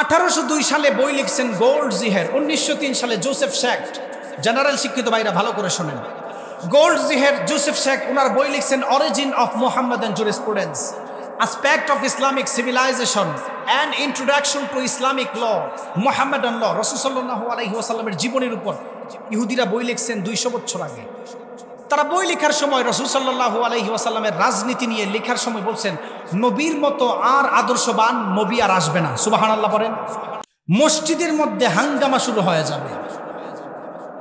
1802 সালে বই লিখছেন গোল্ডজিহের, 1903 সালে জোসেফ শ্যাক্ট। জেনারেল শিক্ষিত ভাইরা ভালো করে শোনেন। গোল্ডজিহের, জোসেফ শ্যাক্ট ওনার বই লিখছেন origin of Muhammadan jurisprudence, aspect of Islamic civilization and introduction to Islamic law, Muhammadan law, রাসূল সাল্লাল্লাহু আলাইহি ওয়াসাল্লামের জীবনের উপর ইহুদিরা বই লিখছেন 200 বছর আগে। তারা বই লেখার সময় রাসূল সাল্লাল্লাহু আলাইহি ওয়াসাল্লামের রাজনীতি নিয়ে লেখার সময় বলছেন নবীর মতো আর আদর্শবান নবী আর আসবে না। সুবহানাল্লাহ বলেন। মসজিদের মধ্যে হাঙ্গামা শুরু হয়ে যাবে।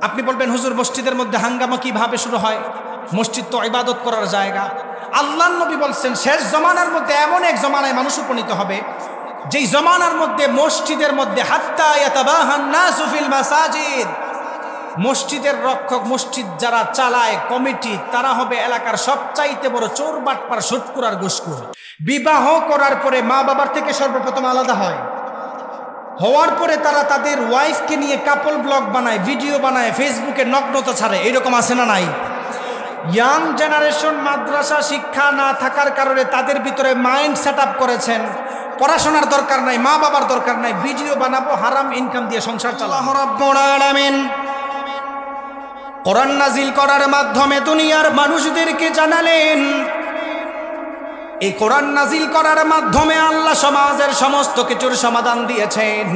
আপনি বলবেন হুজুর মসজিদের মধ্যে হাঙ্গামা কিভাবে শুরু হয়? মসজিদ তো ইবাদত করার জায়গা। আল্লাহর নবী বলছেন শেষ জমানার মধ্যে এমন এক জমানায় মানুষ উপনীত হবে যেই জমানার মধ্যে মসজিদের মধ্যে হাত্তা ইয়াতাবাহান নাসু ফিল মাসাজিদ, মসজিদের রক্ষক, মসজিদ যারা চালায় কমিটি, তারা হবে এলাকার সবচাইতে বড় চোর বাটপার সুৎখোর আর ঘুষখোর। বিবাহ করার পরে মা বাবার থেকে সর্বপ্রথম আলাদা হয়, হওয়ার পরে তারা তাদের ওয়াইফকে নিয়ে কাপল ব্লগ বানায়, ভিডিও বানায়, ফেসবুকে নগ্নতা ছাড়ে। এরকম আছে না নাই? ইয়াং জেনারেশন মাদ্রাসা শিক্ষা না থাকার কারণে তাদের ভিতরে মাইন্ড সেট আপ করেছেন পড়াশোনার দরকার নাই, মা বাবার দরকার নাই, ভিডিও বানাবো, হারাম ইনকাম দিয়ে সংসার চালাবো। আল্লাহ রাব্বুল আলামিন কোরআন নাজিল করার মাধ্যমে দুনিয়ার মানুষদেরকে জানালেন, এই কোরআন নাজিল করার মাধ্যমে আল্লাহ সমাজের সমস্ত কিছুর সমাধান দিয়েছেন।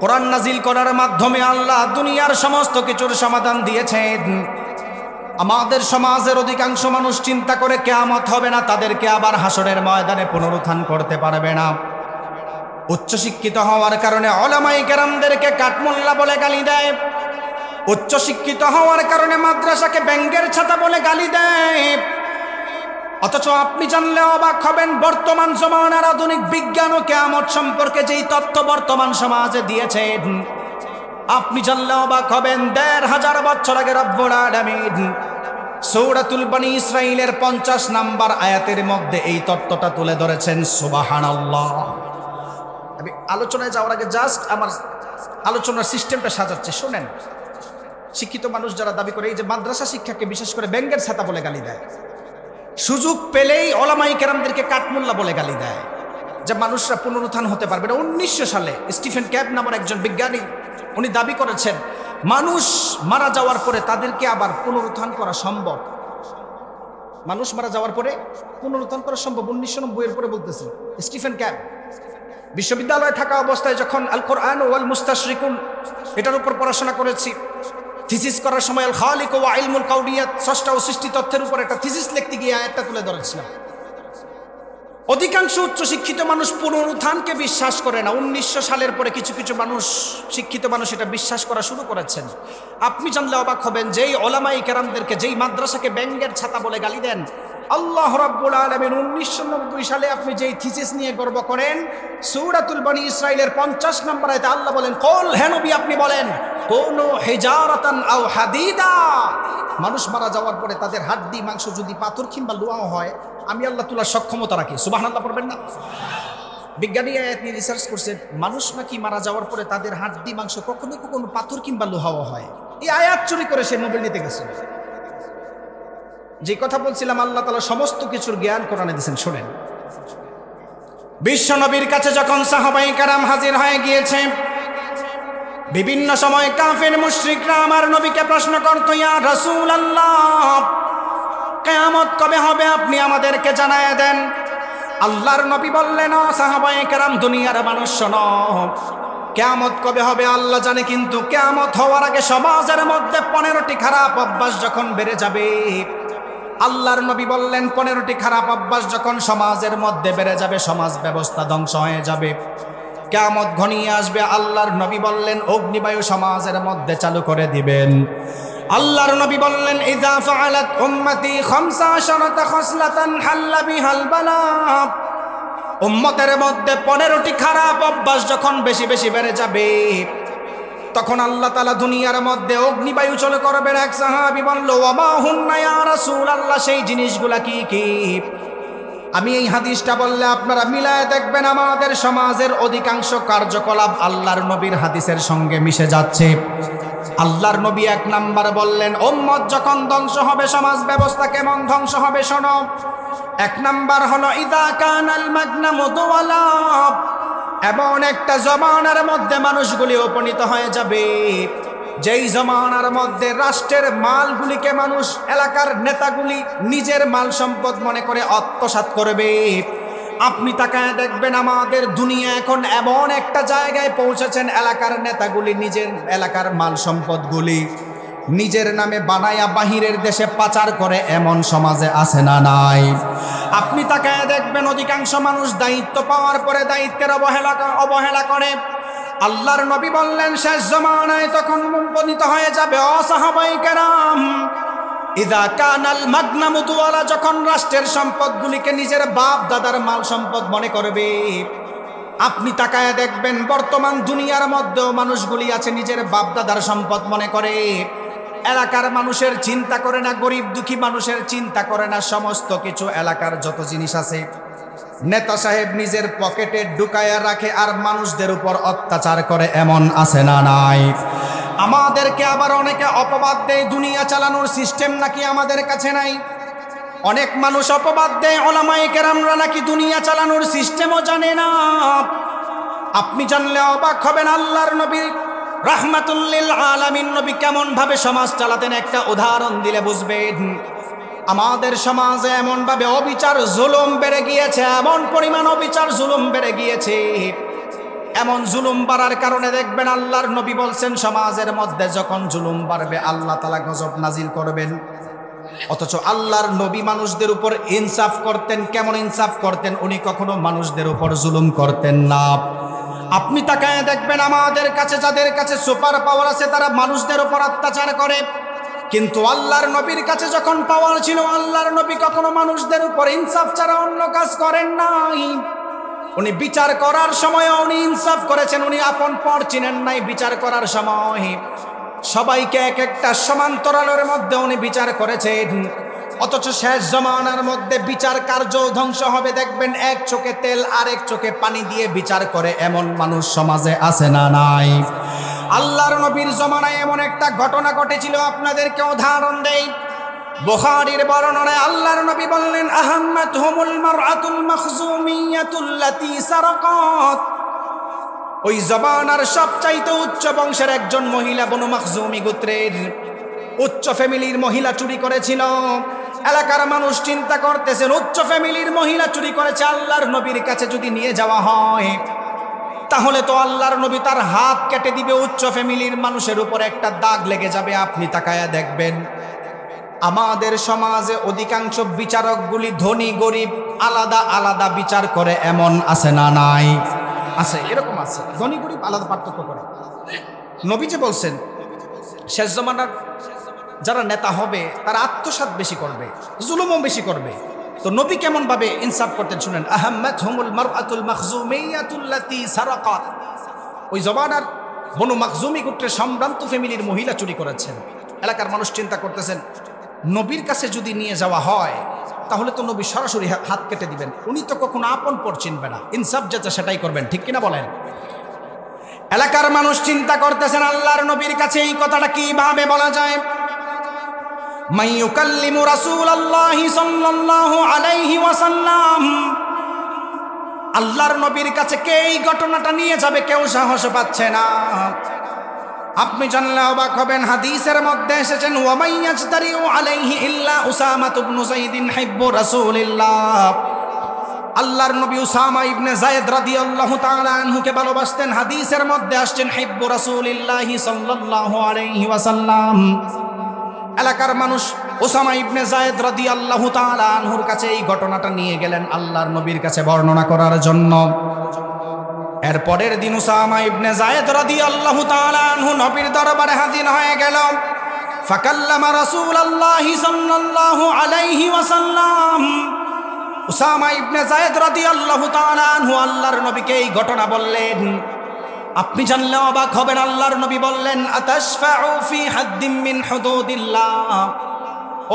কোরআন নাজিল করার মাধ্যমে আল্লাহ দুনিয়ার সমস্ত কিছুর সমাধান দিয়েছেন। আমাদের সমাজের অধিকাংশ মানুষ চিন্তা করে কিয়ামত হবে না, তাদেরকে আবার হাসরের ময়দানে পুনরুত্থান করতে পারবে না। উচ্চশিক্ষিত হওয়ার কারণে উলামায়ে কেরামদেরকে কাঠমোল্লা বলে গালি দেয়, উচ্চশিক্ষিত হওয়ার কারণে মাদ্রাসাকে ব্যাঙের ছাতা বলে গালি দেয়। অথচ আপনি জানলে অবাক হবেন, বর্তমান জমানার আধুনিক বিজ্ঞান ও কিয়ামত সম্পর্কে যেই তথ্য বর্তমান সমাজে দিয়েছেন, আপনি জানলে অবাক হবেন। ১৫০০ বছর আগে রব্বুল আলামিন সূরাতুল বনী ইসরাঈলের 50 নম্বর আয়াতের মধ্যে এই তত্ত্বটা তুলে ধরেছেন। সুবহানাল্লাহ। আমি আলোচনায় যাওয়ার আগে জাস্ট আমার আলোচনার সিস্টেমটা সাজাচ্ছি, শুনেন। শিক্ষিত মানুষ যারা দাবি করে এই যে মাদ্রাসা শিক্ষাকে বিশেষ করে ব্যাঙের ছাতা বলে গালি দেয়, সুযোগ পেলেই উলামায়ে কেরামদেরকে কাঠমোল্লা বলে গালি দেয়, যে মানুষরা পুনরুত্থান হতে পারবে না। 1900 সালে স্টিফেন ক্যাপ নামের একজন বিজ্ঞানী, উনি দাবি করেছেন মানুষ মারা যাওয়ার পরে তাদেরকে আবার পুনরুত্থান করা সম্ভব। মানুষ মারা যাওয়ার পরে পুনরুত্থান করা সম্ভব 1990 এর পরে বলতেছে স্টিফেন ক্যাপ। বিশ্ববিদ্যালয়ে থাকা অবস্থায় যখন আল কোরআন ওয়াল মুস্তাশরিকুন এটার উপর পড়াশোনা করেছি, থিসিস করার সময় আল খালিক ওয়া ইলমুল কাউনিয়াত, স্রষ্টা ও সৃষ্টি তত্ত্বের উপর একটা থিসিস লিখতে গিয়ে আয়াতটা তুলে ধরেছিলাম। অধিকাংশ উচ্চশিক্ষিত মানুষ পুনরুত্থানকে বিশ্বাস করে না। 1900 সালের পরে কিছু কিছু মানুষ, শিক্ষিত মানুষ এটা বিশ্বাস করা শুরু করেছেন। আপনি জানলে অবাক হবেন, যেই উলামায়ে কেরামদেরকে, যেই মাদ্রাসাকে ব্যাঙের ছাতা বলে গালি দেন, আল্লাহ রাব্বুল আলামিন 1990 সালে আপনি যেই থিসিস নিয়ে গর্ব করেন, সূরাতুল বনী ইসরাঈলের 50 নম্বর আয়াতে আল্লাহ বলেন, কুল হে নবী আপনি বলেন, কুনু হিজারাতান আও হাদিদা, মানুষ মারা যাওয়ার পরে তাদের হাড্ডি মাংস যদি পাথর কিংবা লোহাও হয়, আমি আল্লাহ তোলার সক্ষমতা রাখি। সুবহানাল্লাহ পড়বেন না? বিজ্ঞানী আয়াত নিয়ে রিসার্চ করছেন, মানুষ নাকি মারা যাওয়ার পরে তাদের হাড্ডি মাংস কখনো কখনো পাথর কিংবা লোহাও হয়। এই আয়াত চুরি করে সে নোবেল নিতে গেছে। যে কথা বলছিলাম, আল্লাহ তাআলা সমস্ত কিছুর জ্ঞান কোরআনে দিয়েছেন, শুনেন। বিশ্ব নবীর কাছে যখন সাহাবায়ে কেরাম হাজির হয়ে গিয়েছে, বিভিন্ন সময় কাফের মুশরিকরা আমার নবীকে প্রশ্ন করত, ইয়া রাসূলুল্লাহ কিয়ামত কবে হবে, আপনি আমাদেরকে জানায় দেন। আল্লাহর নবী বললেন, ও সাহাবায়ে কেরাম, দুনিয়ার মানুষ শোনো, কিয়ামত কবে হবে আল্লাহ জানে, কিন্তু কিয়ামত হওয়ার আগে সমাজের মধ্যে 15টি খারাপ অভ্যাস যখন বেড়ে যাবে, আল্লাহর নবী বললেন 15টি খারাপ অভ্যাস যখন সমাজের মধ্যে বেড়ে যাবে, সমাজ ব্যবস্থা ধ্বংস হয়ে যাবে, কিয়ামত ঘনিয়ে আসবে। আল্লাহর নবী বললেন অগ্নিবায়ু সমাজের মধ্যে চালু করে দিবেন। আল্লাহর নবী বললেন, ইযা ফাআলাত উম্মতি 15 খসলাতান হাল্লা বিহাল বালা, উম্মতের মধ্যে 15টি খারাপ অভ্যাস যখন বেশি বেশি বেড়ে যাবে, তখন আল্লাহ তাআলা দুনিয়ার মধ্যে অগ্নিবায়ু চালু করবেন। এক সাহাবী বলল, ওয়া মা হুন্না ইয়া রাসূলুল্লাহ, সেই জিনিসগুলা কি কি? আমি এই হাদিসটা বললে আপনারা মিলায় দেখবেন আমাদের সমাজের অধিকাংশ কার্যকলাপ আল্লাহর নবীর হাদিসের সঙ্গে মিশে যাচ্ছে। আল্লাহর নবী 1 নাম্বার বললেন, উম্মত যখন ধ্বংস হবে সমাজ ব্যবস্থা কেমন ধ্বংস হবে শোনো। 1 নাম্বার হলো ইযা কানাল মাগনামু দুওয়ালা, এমন একটা জমানার মধ্যে মানুষগুলি উপনীত হয়ে যাবে, যেই জমানার মধ্যে রাষ্ট্রের মালগুলিকে মানুষ, এলাকার নেতাগুলি নিজের মাল সম্পদ মনে করে আত্মসাৎ করবে। আপনি তাকায় দেখবেন আমাদের দুনিয়া এখন এমন একটা জায়গায় পৌঁছেছেন, এলাকার নেতাগুলি নিজের এলাকার মাল সম্পদগুলি নিজের নামে বানায়া বাহিরের দেশে পাচার করে, এমন সমাজে আছে না নাই? আপনি তাকায় দেখবেন অধিকাংশ মানুষ দায়িত্ব পাওয়ার পরে দায়িত্বের অবহেলা করে। আল্লাহর নবী বললেন শেষ জমানায় তখন উপনীত হয়ে যাবে, ও সাহাবায়ে কেরাম, ইদা কানাল মাগনামু তুওয়ালা, যখন রাষ্ট্রের সম্পদগুলিকে নিজের বাপ দাদার মাল সম্পদ মনে করবে। আপনি তাকায় দেখবেন বর্তমান দুনিয়ার মধ্যেও মানুষগুলি আছে নিজের বাপ দাদার সম্পদ মনে করে, এলাকার মানুষের চিন্তা করে না, গরিব দুঃখী মানুষের চিন্তা করে না। সমস্ত কিছু এলাকার যত জিনিস আছে নেতা সাহেব নিজের পকেটে ঢুকায়া রাখে আর মানুষদের উপর অত্যাচার করে, এমন আছে না নাই? আমাদেরকে আবার অনেকে অপবাদ দেয় দুনিয়া চালানোর সিস্টেম নাকি আমাদের কাছে নাই। অনেক মানুষ অপবাদ দেয় উলামায়ে কেরামরা নাকি দুনিয়া চালানোর সিস্টেমও জানে না। আপনি জানলে অবাক হবেন, আল্লাহর নবী রাহমাতুল লিল আলামিন নবী কেমন ভাবে সমাজ চালাতেন একটা উদাহরণ দিলে বুঝবেন। আমাদের সমাজে এমন ভাবে অবিচার জুলুম বেড়ে গিয়েছে, এমন পরিমাণ অবিচার জুলুম বেড়ে গিয়েছে, এমন জুলুম বাড়ার কারণে দেখবেন আল্লাহর নবী বলছেন সমাজের মধ্যে যখন জুলুম বাড়বে আল্লাহ তাআলা গজব নাজিল করবেন। অথচ আল্লাহর নবী মানুষদের উপর ইনসাফ করতেন। কেমন ইনসাফ করতেন? উনি কখনো মানুষদের উপর জুলুম করতেন না। আপনি তাকায় দেখবেন আমাদের কাছে যাদের কাছে সুপার পাওয়ার আছে তারা মানুষদের উপর অত্যাচার করে, কিন্তু আল্লাহর নবীর কাছে যখন পাওয়ার ছিল আল্লাহর নবী কখনো মানুষদের উপর ইনসাফ ছাড়া অন্য কাজ করেন নাই। উনি বিচার করার সময় উনি ইনসাফ করেছেন, উনি আপন পর চিনেন নাই। বিচার করার সময় সবাইকে এক একটা সমান্তরালের মধ্যে উনি বিচার করেছেন। অথচ শেষ জমানার মধ্যে বিচার কার্য ধ্বংস হবে, দেখবেন এক চোখে তেল আর এক চোখে পানি দিয়ে বিচার করে, এমন মানুষ সমাজে আছে না নাই? আল্লাহর নবীর জমানায় এমন একটা ঘটনা ঘটেছিল, আপনাদেরকে উদাহরণ দেই। বুখারীর বর্ণনায় আল্লাহর নবী বললেন, আহাম্মাতহুমুল মারআতুল মাখজুমিয়াতুল্লাতী সারাকাত। ওই জমানার সবচাইতে উচ্চ বংশের একজন মহিলা, বনু মাখজুমি গোত্রের উচ্চ ফ্যামিলির মহিলা চুরি করেছিল। এলাকার মানুষ চিন্তা করতেছেন উচ্চ ফ্যামিলির মহিলা চুরি করেছে, আল্লাহর নবীর কাছে যদি নিয়ে যাওয়া হয় তাহলে তো আল্লাহর নবী তার হাত কেটে দিবে, উচ্চ ফ্যামিলির মানুষের উপর একটা দাগ লেগে যাবে। আপনি তাকায়া দেখবেন আমাদের সমাজে অধিকাংশ বিচারকগুলি ধনী গরিব আলাদা আলাদা বিচার করে, এমন আছে না নাই? আছে, এরকম আছে, ধনী গরিব আলাদা পার্থক্য করে। নবী যে বলছেন শেষ জমানার যারা নেতা হবে তারা আত্মসাৎ বেশি করবে, জুলুমও বেশি করবে। তো নবী কেমন ভাবে ইনসাফ করতেন শুনেন। আহাম্মাতহুমুল মারআতুল মাখজুমিয়াতুল্লাতী সারাকাত। ওই জমানার বনু মাখজুমি গোত্রের সম্ভ্রান্ত ফ্যামিলির মহিলা চুরি করেছেন। এলাকার মানুষ চিন্তা করতেছেন নবীর কাছে যদি নিয়ে যাওয়া হয় তাহলে তো নবী সরাসরি হাত কেটে দিবেন, উনি তো কখনো আপন পর চিনবে না, ইনসাফ যেটা সেটাই করবেন, ঠিক কিনা বলেন? এলাকার মানুষ চিন্তা করতেছেন আল্লাহর নবীর কাছে এই কথাটা কিভাবে বলা যায়। মাইয়ুকাল্লিমু রাসূলুল্লাহি সাল্লাল্লাহু আলাইহি ওয়াসাল্লাম, আল্লাহর নবীর কাছে কে এই ঘটনাটা নিয়ে যাবে, কেউ সাহস পাচ্ছে না। আপনি জানলে অবাক হবেন, হাদিসের মধ্যে এসেছেন ওয়া মাইয়াজতারিউ আলাইহি ইল্লা উসামা ইবনে যায়েদ হিব্বু রাসূলিল্লাহ। আল্লাহর নবী উসামা ইবনে যায়েদ রাদিয়াল্লাহু তাআলা আনহুকে ভালোবাসতেন। হাদিসের মধ্যে আসছেন হিব্বু রাসূলিল্লাহি সাল্লাল্লাহু আলাইহি ওয়াসাল্লাম। এলাকার মানুষ উসামা ইবনে যায়েদ রাদিয়াল্লাহু তাআলা আনহুর কাছে এই ঘটনাটা নিয়ে গেলেন আল্লাহর নবীর কাছে বর্ণনা করার জন্য। এর পরের দিন উসামা ইবনে যায়েদ রাদিয়াল্লাহু তাআলা আনহু নবীর দরবারে হাজির হয়ে গেল। ফাকাল্লামা রাসূলুল্লাহি সাল্লাল্লাহু আলাইহি ওয়াসাল্লাম। উসামা ইবনে যায়েদ রাদিয়াল্লাহু তাআলা আনহু আল্লাহর নবীকে এই ঘটনা বললেন। আপনি জানলে অবাক হবেন, আল্লাহর নবী বললেন, আতাশফাউ ফি হাদ্দিম মিন হুদুদিল্লাহ।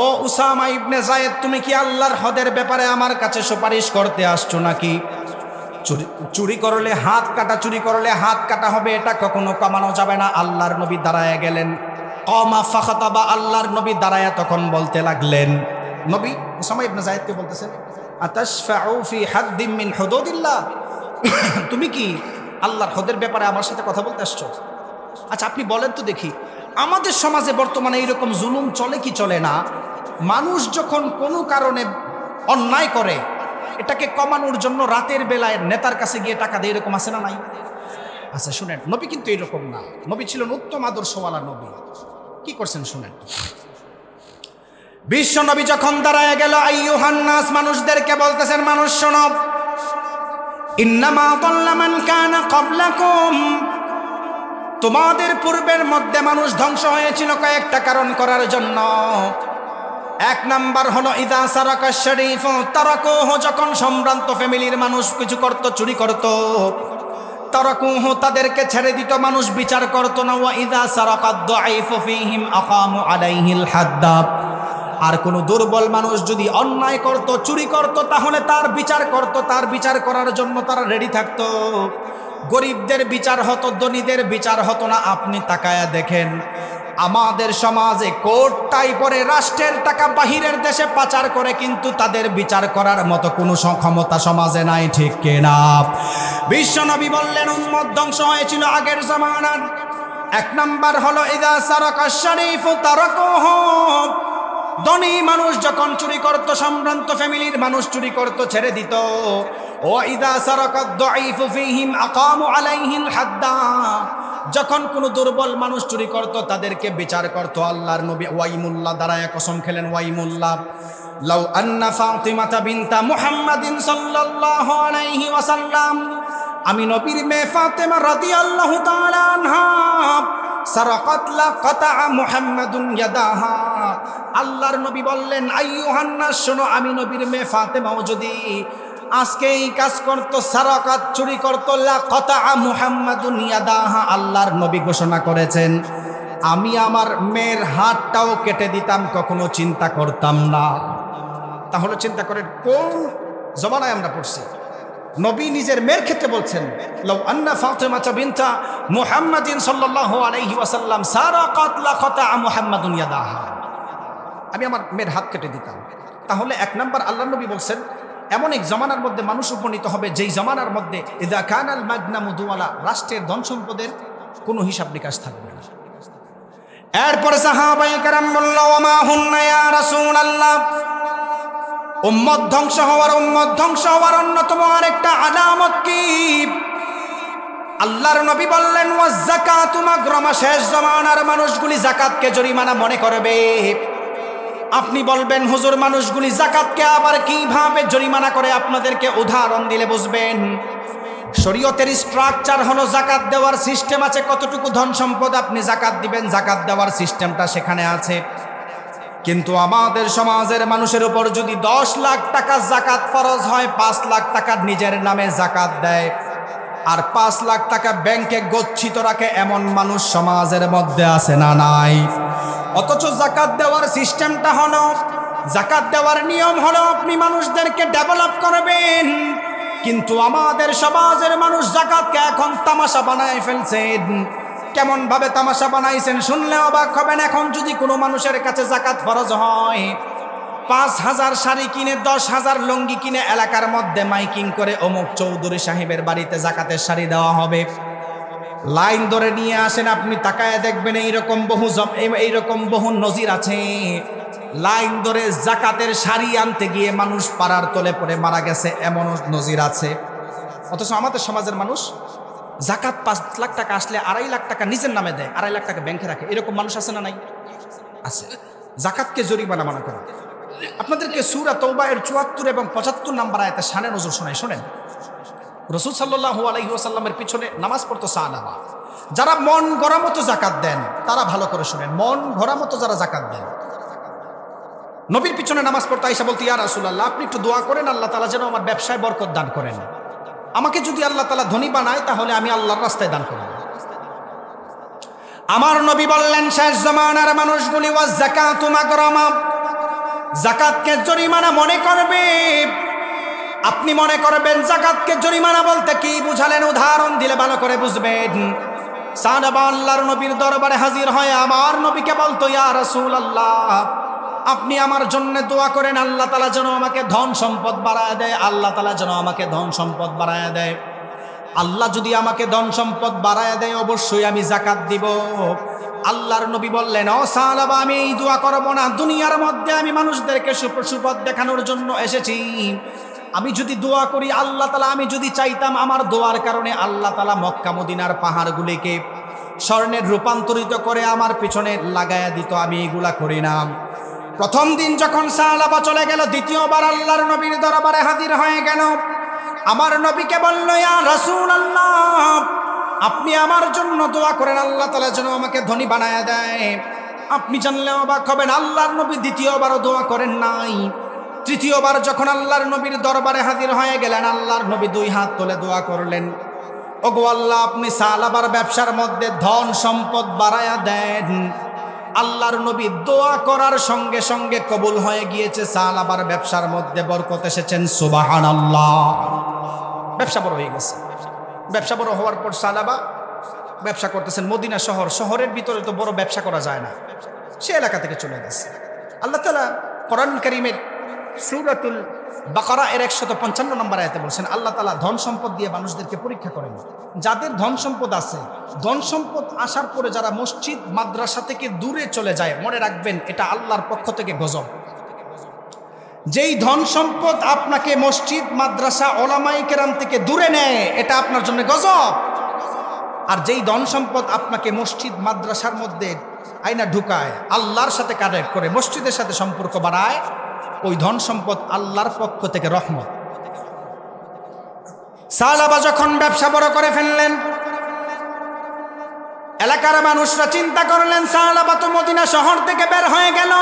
ও উসামা ইবনে যায়েদ, তুমি কি আল্লাহর হদের ব্যাপারে আমার কাছে সুপারিশ করতে আসছো নাকি? চুরি করলে হাত কাটা, চুরি করলে হাত কাটা হবে, এটা কখনো কমানো যাবে না। আল্লাহর নবী দাঁড়ায় গেলেন। কমা ফাখাতাবা, আল্লাহর নবী দাঁড়ায়া তখন বলতে লাগলেন, নবী উসামা ইবনে যায়েদকে বলতেছেন, আতাশফাউ ফি হাদ্দিম মিন হুদুদিল্লাহ, তুমি কি আল্লাহর হদের ব্যাপারে আমার সাথে কথা বলতে আসছো? আচ্ছা আপনি বলেন তো দেখি, আমাদের সমাজে বর্তমানে এইরকম জুলুম চলে কি চলে না? মানুষ যখন কোনো কারণে অন্যায় করে, এটাকে কমানোর জন্য রাতের বেলায় নেতার কাছে গিয়ে টাকা দেয়, এরকম আছে না নাই? আচ্ছা শুনেন, নবী কিন্তু এরকম না। নবী ছিলেন উত্তম আদর্শওয়ালা নবী। কি করছেন শুনেন। বিশ্ব নবী যখন দাঁড়ায় গেল, আইয়ুহান নাস, মানুষদেরকে বলতেছেন, মানুষ শোনো, ইন্নামা দাল্লা মান কানা ক্বাবলাকুম, তোমাদের পূর্বের মধ্যে মানুষ ধ্বংস হয়েছিল কয়েকটা কারণ করার জন্য। এক নাম্বার হলো ইদা সারাকা শরীফ তারাকুহু, যখন সম্ভ্রান্ত ফ্যামিলির মানুষ কিছু করত, চুরি করত, তারাকুহু, তাদেরকে ছেড়ে দিত, মানুষ বিচার করত না। ওয়া ইদা সারাকা দাঈফু ফীহিম আকামু আলাইহিল হাদ্দা, আর কোন দুর্বল মানুষ যদি অন্যায় করত, চুরি করত, তাহলে তার বিচার করত, তার বিচার করার জন্য তারা রেডি থাকতো। গরিবদের বিচার হতো, ধনীদের বিচার হতো না। আপনি তাকায়া দেখেন আমাদের সমাজে কোট টাই পরে রাষ্ট্রের টাকা বাহিরের দেশে পাচার করে, কিন্তু তাদের বিচার করার মতো কোনো ক্ষমতা সমাজে নাই, ঠিক কিনা? বিশ্বনবী বললেন উম্মত ধ্বংস হয়েছিল আগের জামানার। এক নাম্বার হলো ইদা সারাকা শরীফ তারাকুহু, ধনী মানুষ যখন চুরি করত, সম্ভ্রান্ত ফ্যামিলির মানুষ চুরি করত, ছেড়ে দিত। ও ইদা সারাকা দাঈফু ফীহিম আকামু আলাইহিল হাদ্দা, যখন কোন দুর্বল মানুষ চুরি করত, তাদেরকে বিচার করত। আল্লাহর নবী ওয়াইমুল্লাহ দাঁড়ায় কসম খেলেন, ওয়াইমুল্লাহ, লাউ আন্না ফাতিমাতা বিনতা মুহাম্মাদিন সাল্লাল্লাহু আলাইহি ওয়াসাল্লাম, আমি নবীর মেয়ে ফাতেমা রাদিয়াল্লাহু তাআলা আনহা, সারাকাত লা কাতা মুহাম্মাদুন ইয়াদাহা, আল্লাহর নবী বললেন, আইয়ুহান নাস, শোনো, আমি নবীর মেয়ে ফাতেমাও যদি আজকে এই কাজ করত, সারাকাত, চুরি করত, লা কাতা মুহাম্মাদুন ইয়াদাহা, আল্লাহর নবী ঘোষণা করেছেন আমি আমার মেয়ের হাতটাও কেটে দিতাম, কখনো চিন্তা করতাম না। তাহলে চিন্তা করেন কোন জমানায় আমরা পড়ছি। নবী নিজের মেয়ের ক্ষেত্রে বলছেন, লাউ আন্না ফাতিমাতা বিনতা মুহাম্মাদিন সাল্লাল্লাহু আলাইহি ওয়াসাল্লাম সারাকাত লা কাতা মুহাম্মাদুন ইয়াদাহা, আমি আমার মেয়ের হাত কেটে দিতাম। তাহলে এক নাম্বার আল্লাহর নবী বলছেন এমন এক জমানার মধ্যে মানুষ উপনীত হবে, যেই জমানার মধ্যে ইযা কানাল মাগনামু দুওয়ালা, রাষ্ট্রের ধন সম্পদের কোনো হিসাব নিকাশ থাকবে না। এরপরে সাহাবায়ে কেরাম বলল, ওয়া মা হুন্না ইয়া রাসূলুল্লাহ, উম্মত ধ্বংস হওয়ার অন্যতম আরেকটা আলামত কি? আল্লাহর নবী বললেন, ওয়াজ যাকাতু মাগরামা, শেষ জমানার মানুষগুলি যাকাতকে জরিমানা মনে করবে। আপনি বলবেন, হুজুর মানুষগুলি যাকাতকে আবার কিভাবে জরিমানা করে? আপনাদেরকে উদাহরণ দিলে বুঝবেন। শরীয়তের স্ট্রাকচার হলো যাকাত দেওয়ার সিস্টেম আছে, কতটুকু ধন সম্পদ আপনি যাকাত দিবেন, যাকাত দেওয়ার সিস্টেমটা সেখানে আছে। কিন্তু আমাদের সমাজের মানুষের উপর যদি 10 লাখ টাকা যাকাত ফরজ হয়, 5 লাখ টাকা নিজের নামে যাকাত দেয়, আর 5 লাখ টাকা ব্যাংকে গচ্ছিত রাখে, এমন মানুষ সমাজের মধ্যে আছে না নাই? অথচ যাকাত দেওয়ার সিস্টেমটা হলো, যাকাত দেওয়ার নিয়ম হলো আপনি মানুষদেরকে ডেভেলপ করবেন। কিন্তু আমাদের সমাজের মানুষ যাকাতকে এখন তামাশা বানায় ফেলছেন। কেমন ভাবে তামাশা বানাইছেন শুনলে অবাক হবেন। এখন যদি কোনো মানুষের কাছে যাকাত ফরজ হয়, 5,000 শাড়ি কিনে, 10,000 লুঙ্গি কিনে এলাকার মধ্যে মাইকিং করে অমুক চৌধুরী সাহেবের বাড়িতে যাকাতের শাড়ি দেওয়া হবে, লাইন ধরে নিয়ে আসেন। আপনি তাকায় দেখবেন এইরকম বহু নজির আছে। লাইন ধরে যাকাতের শাড়ি আনতে গিয়ে মানুষ পাড়ার তলে পড়ে মারা গেছে, এমন নজির আছে। অথচ আমাদের সমাজের মানুষ যাকাত 5 লাখ টাকা আসলে 2.5 লাখ টাকা নিজের নামে দেয়, 2.5 লাখ টাকা ব্যাংকে রাখে। এরকম মানুষ আছে না নাই? আছে। যাকাতকে জরিমানা মনে করে। আপনাদেরকে সূরা তাওবা এর 74 এবং 75 নম্বর আয়াতে শানে নজর শোনাই, শোনেন। রাসূল সাল্লাল্লাহু আলাইহি ওয়াসাল্লামের পিছনে নামাজ পড়তো সাহাবা, যারা মন গড়া মতো যাকাত দেন, তারা ভালো করে শুনেন, মন গড়া মতো যারা যাকাত দেন, নবীর পিছনে নামাজ পড়তো, আয়েশা বলতো, ইয়া রাসূলুল্লাহ, আপনি একটু দোয়া করেন আল্লাহ তাআলা যেন আমার ব্যবসায় বরকত দান করেন। আমাকে যদি আল্লাহ তাআলা ধনী বানায়, তাহলে আমি আল্লাহর রাস্তায় দান করব। আমার নবী বললেন, শেষ জামানার মানুষগুলি ওয়াজ যাকাতু মাগরামা, যাকাতকে জরিমানা মনে করবে। আপনি মনে করবেন যাকাতকে জরিমানা বলতে কি বুঝালেন? উদাহরণ দিলে ভালো করে বুঝবেন। সাহাবা আল্লাহর নবীর দরবারে হাজির হয়, আমার নবীকে বলতো, ইয়া রাসূলুল্লাহ, আপনি আমার জন্য দোয়া করেন, আল্লাহ তাআলা যেন আমাকে ধন সম্পদ বাড়ায় দেয়, আল্লাহ তাআলা যেন আমাকে ধন সম্পদ বাড়ায় দেয়। আল্লাহ যদি আমাকে ধন সম্পদ বাড়ায় দেয় অবশ্যই আমি যাকাত দিব। আল্লাহর নবী বললেন, ও সাহাবা, আমি এই দোয়া করব না। দুনিয়ার মধ্যে আমি মানুষদেরকে সুপথ দেখানোর জন্য এসেছি। আমি যদি দোয়া করি আল্লাহ তাআলা, আমি যদি চাইতাম আমার দোয়ার কারণে আল্লাহ তাআলা মক্কা মদিনার পাহাড়গুলিকে স্বর্ণের রূপান্তরিত করে আমার পিছনে লাগায়া দিত, আমি এগুলা করি না। প্রথম দিন যখন সাহাবা চলে গেল, দ্বিতীয়বার আল্লাহর নবীর দরবারে হাজির হয়ে গেল। আমার নবীকে বলল, ইয়া রাসূলুল্লাহ, আপনি আমার জন্য দোয়া করেন, আল্লাহ তাআলা যেন আমাকে ধনী বানায়া দেয়। আপনি জানলে অবাক হবেন, আল্লাহর নবী দ্বিতীয়বারও দোয়া করেন নাই। তৃতীয়বার যখন আল্লাহর নবীর দরবারে হাজির হয়ে গেলেন, আল্লাহর নবী দুই হাত তুলে দোয়া করলেন, ওগো আল্লাহ, আপনি সালাবার ব্যবসার মধ্যে ধন সম্পদ বাড়ায়া দেন। আল্লাহর নবী দোয়া করার সঙ্গে সঙ্গে কবুল হয়ে গিয়েছে, সালাবার ব্যবসার মধ্যে বরকত এসেছেন। সুবহানাল্লাহ। ব্যবসা বড় হয়ে গেছে। ব্যবসা বড় হওয়ার পর সালাবা ব্যবসা করতেছেন মদিনা শহরের ভিতরে তো বড় ব্যবসা করা যায় না, সে এলাকা থেকে চলে গেছে। আল্লাহ তাআলা কোরআন কারীমের সূরাতুল বাকারা এর 155 নম্বর আয়াতে বলছেন, আল্লাহ তাআলা ধন সম্পদ দিয়ে মানুষদেরকে পরীক্ষা করেন। যাদের ধন সম্পদ আছে, ধন সম্পদ আসার পরে যারা মসজিদ মাদ্রাসা থেকে দূরে চলে যায়, মনে রাখবেন এটা আল্লাহর পক্ষ থেকে গজব। যেই ধন সম্পদ আপনাকে মসজিদ মাদ্রাসা ওলামায়ে কেরাম থেকে দূরে নেয়, এটা আপনার জন্য গজব। আর যেই ধন সম্পদ আপনাকে মসজিদ মাদ্রাসার মধ্যে আইনা ঢুকায়, আল্লাহর সাথে কানেক্ট করে মসজিদের সাথে সম্পর্ক বাড়ায়, ওই ধন সম্পদ আল্লাহর পক্ষ থেকে রহমত। সাহাবা যখন ব্যবসা বড় করে ফেললেন, এলাকার মানুষরা চিন্তা করলেন, সাহাবা তো মদিনা শহর থেকে বের হয়ে গেল।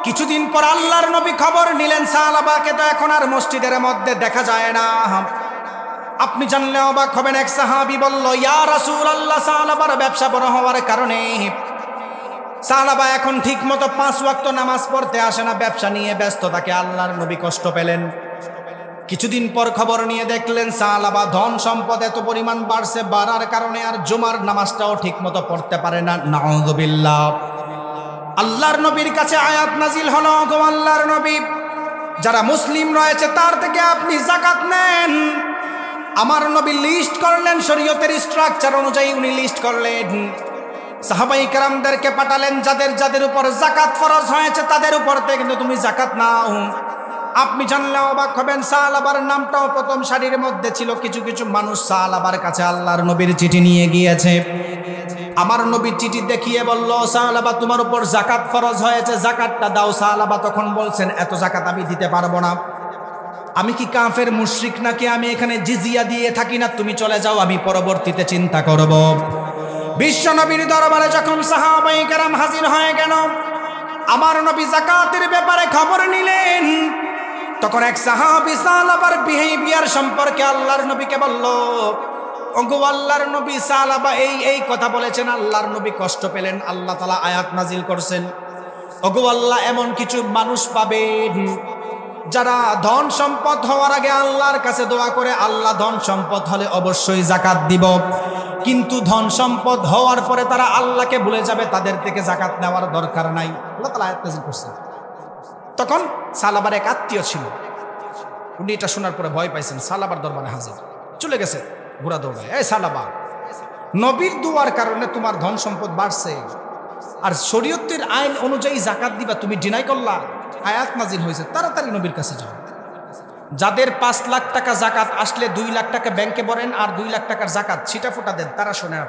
কিছুদিন পর আল্লাহর নবী খবর নিলেন, সাহাবাকে তো এখন আর মসজিদের মধ্যে দেখা যায় না। আপনি জানলে অবাক হবেন, এক সাহাবী বলল, ইয়া রাসূলুল্লাহ, সাহাবার ব্যবসা বড় হওয়ার কারণে সাহাবা এখন ঠিক মতো 5 ওয়াক্ত নামাজ পড়তে আসে না, ব্যবসা নিয়ে ব্যস্ত থাকে। আল্লাহর নবী কষ্ট পেলেন। কিছুদিন পর খবর নিয়ে দেখলেন সাহাবা ধন সম্পদ এত পরিমাণ বাড়ছে, বাড়ার কারণে আর জুমার নামাজটাও ঠিক মতো পড়তে পারে না। নাউযুবিল্লাহ। আল্লাহর নবীর কাছে আয়াত নাজিল হলো, গো আল্লাহর নবী, যারা মুসলিম রয়েছে তার থেকে আপনি যাকাত নেন। আমার নবী লিস্ট করলেন, শরীয়তের স্ট্রাকচার অনুযায়ী উনি লিস্ট করলেন। সাহাবায়ে কেরামদেরকে পাঠালেন, যাদের যাদের উপর যাকাত ফরজ হয়েছে তাদের উপর থেকে কিন্তু তুমি যাকাত নাও। আপনি জানলে অবাক হবেন, সাহাবার নামটাও প্রথম সারির মধ্যে ছিল। কিছু কিছু মানুষ সাহাবার কাছে আল্লাহর নবীর চিঠি নিয়ে গিয়েছে। আমার নবীর চিঠি দেখিয়ে বলল, সাহাবা তোমার উপর যাকাত ফরজ হয়েছে, যাকাতটা দাও। সাহাবা তখন বলছেন, এত যাকাত আমি দিতে পারবো না। আমি কি কাফের মুশরিক নাকি? আমি এখানে জিজিয়া দিয়ে থাকি না, তুমি চলে যাও, আমি পরবর্তীতে চিন্তা করব। বিশ্ব নবীর দরবারে যখন সাহাবায়ে কেরাম হাজির হয়ে গেল, আমার নবী যাকাতের ব্যাপারে খবর নিলেন। তখন এক সাহাবী সাহাবার বিহেভিয়ার সম্পর্কে আল্লাহর নবীকে বলল, ওগো আল্লাহর নবী, সাহাবা এই কথা বলেছেন। আল্লাহর নবী কষ্ট পেলেন। আল্লাহ তাআলা আয়াত নাজিল করছেন, ওগো আল্লাহ, এমন কিছু মানুষ পাবেন যারা ধন সম্পদ হওয়ার আগে আল্লাহর কাছে দোয়া করে, আল্লাহ ধন সম্পদ হলে অবশ্যই যাকাত দিব, কিন্তু ধন সম্পদ হওয়ার পরে তারা আল্লাহকে ভুলে যাবে, তাদের থেকে যাকাত নেওয়ার দরকার নাই। আল্লাহ তাআলা আয়াত নাযিল করছেন। তখন সালাবার এক আত্মীয় ছিল, উনি এটা শোনার পরে ভয় পাইছেন, সালাবার দরবারে হাজির, চলে গেছে ঘোড়া দৌড়ায়। এই সালাবা, নবীর দুয়ার কারণে তোমার ধন সম্পদ বাড়ছে, আর শরীয়তের আইন অনুযায়ী যাকাত দিবা, তুমি ডিনাই করলা। আয়াত নাজিল হয়েছে, তাড়াতাড়ি নবীর কাছে যাও। যাদের 5 লাখ টাকা যাকাত আসলে 2 লাখ টাকা ব্যাংকে ভরেন, আর 2 লাখ টাকার যাকাত ছিটা ফোটা দেন, তারা শোনেন।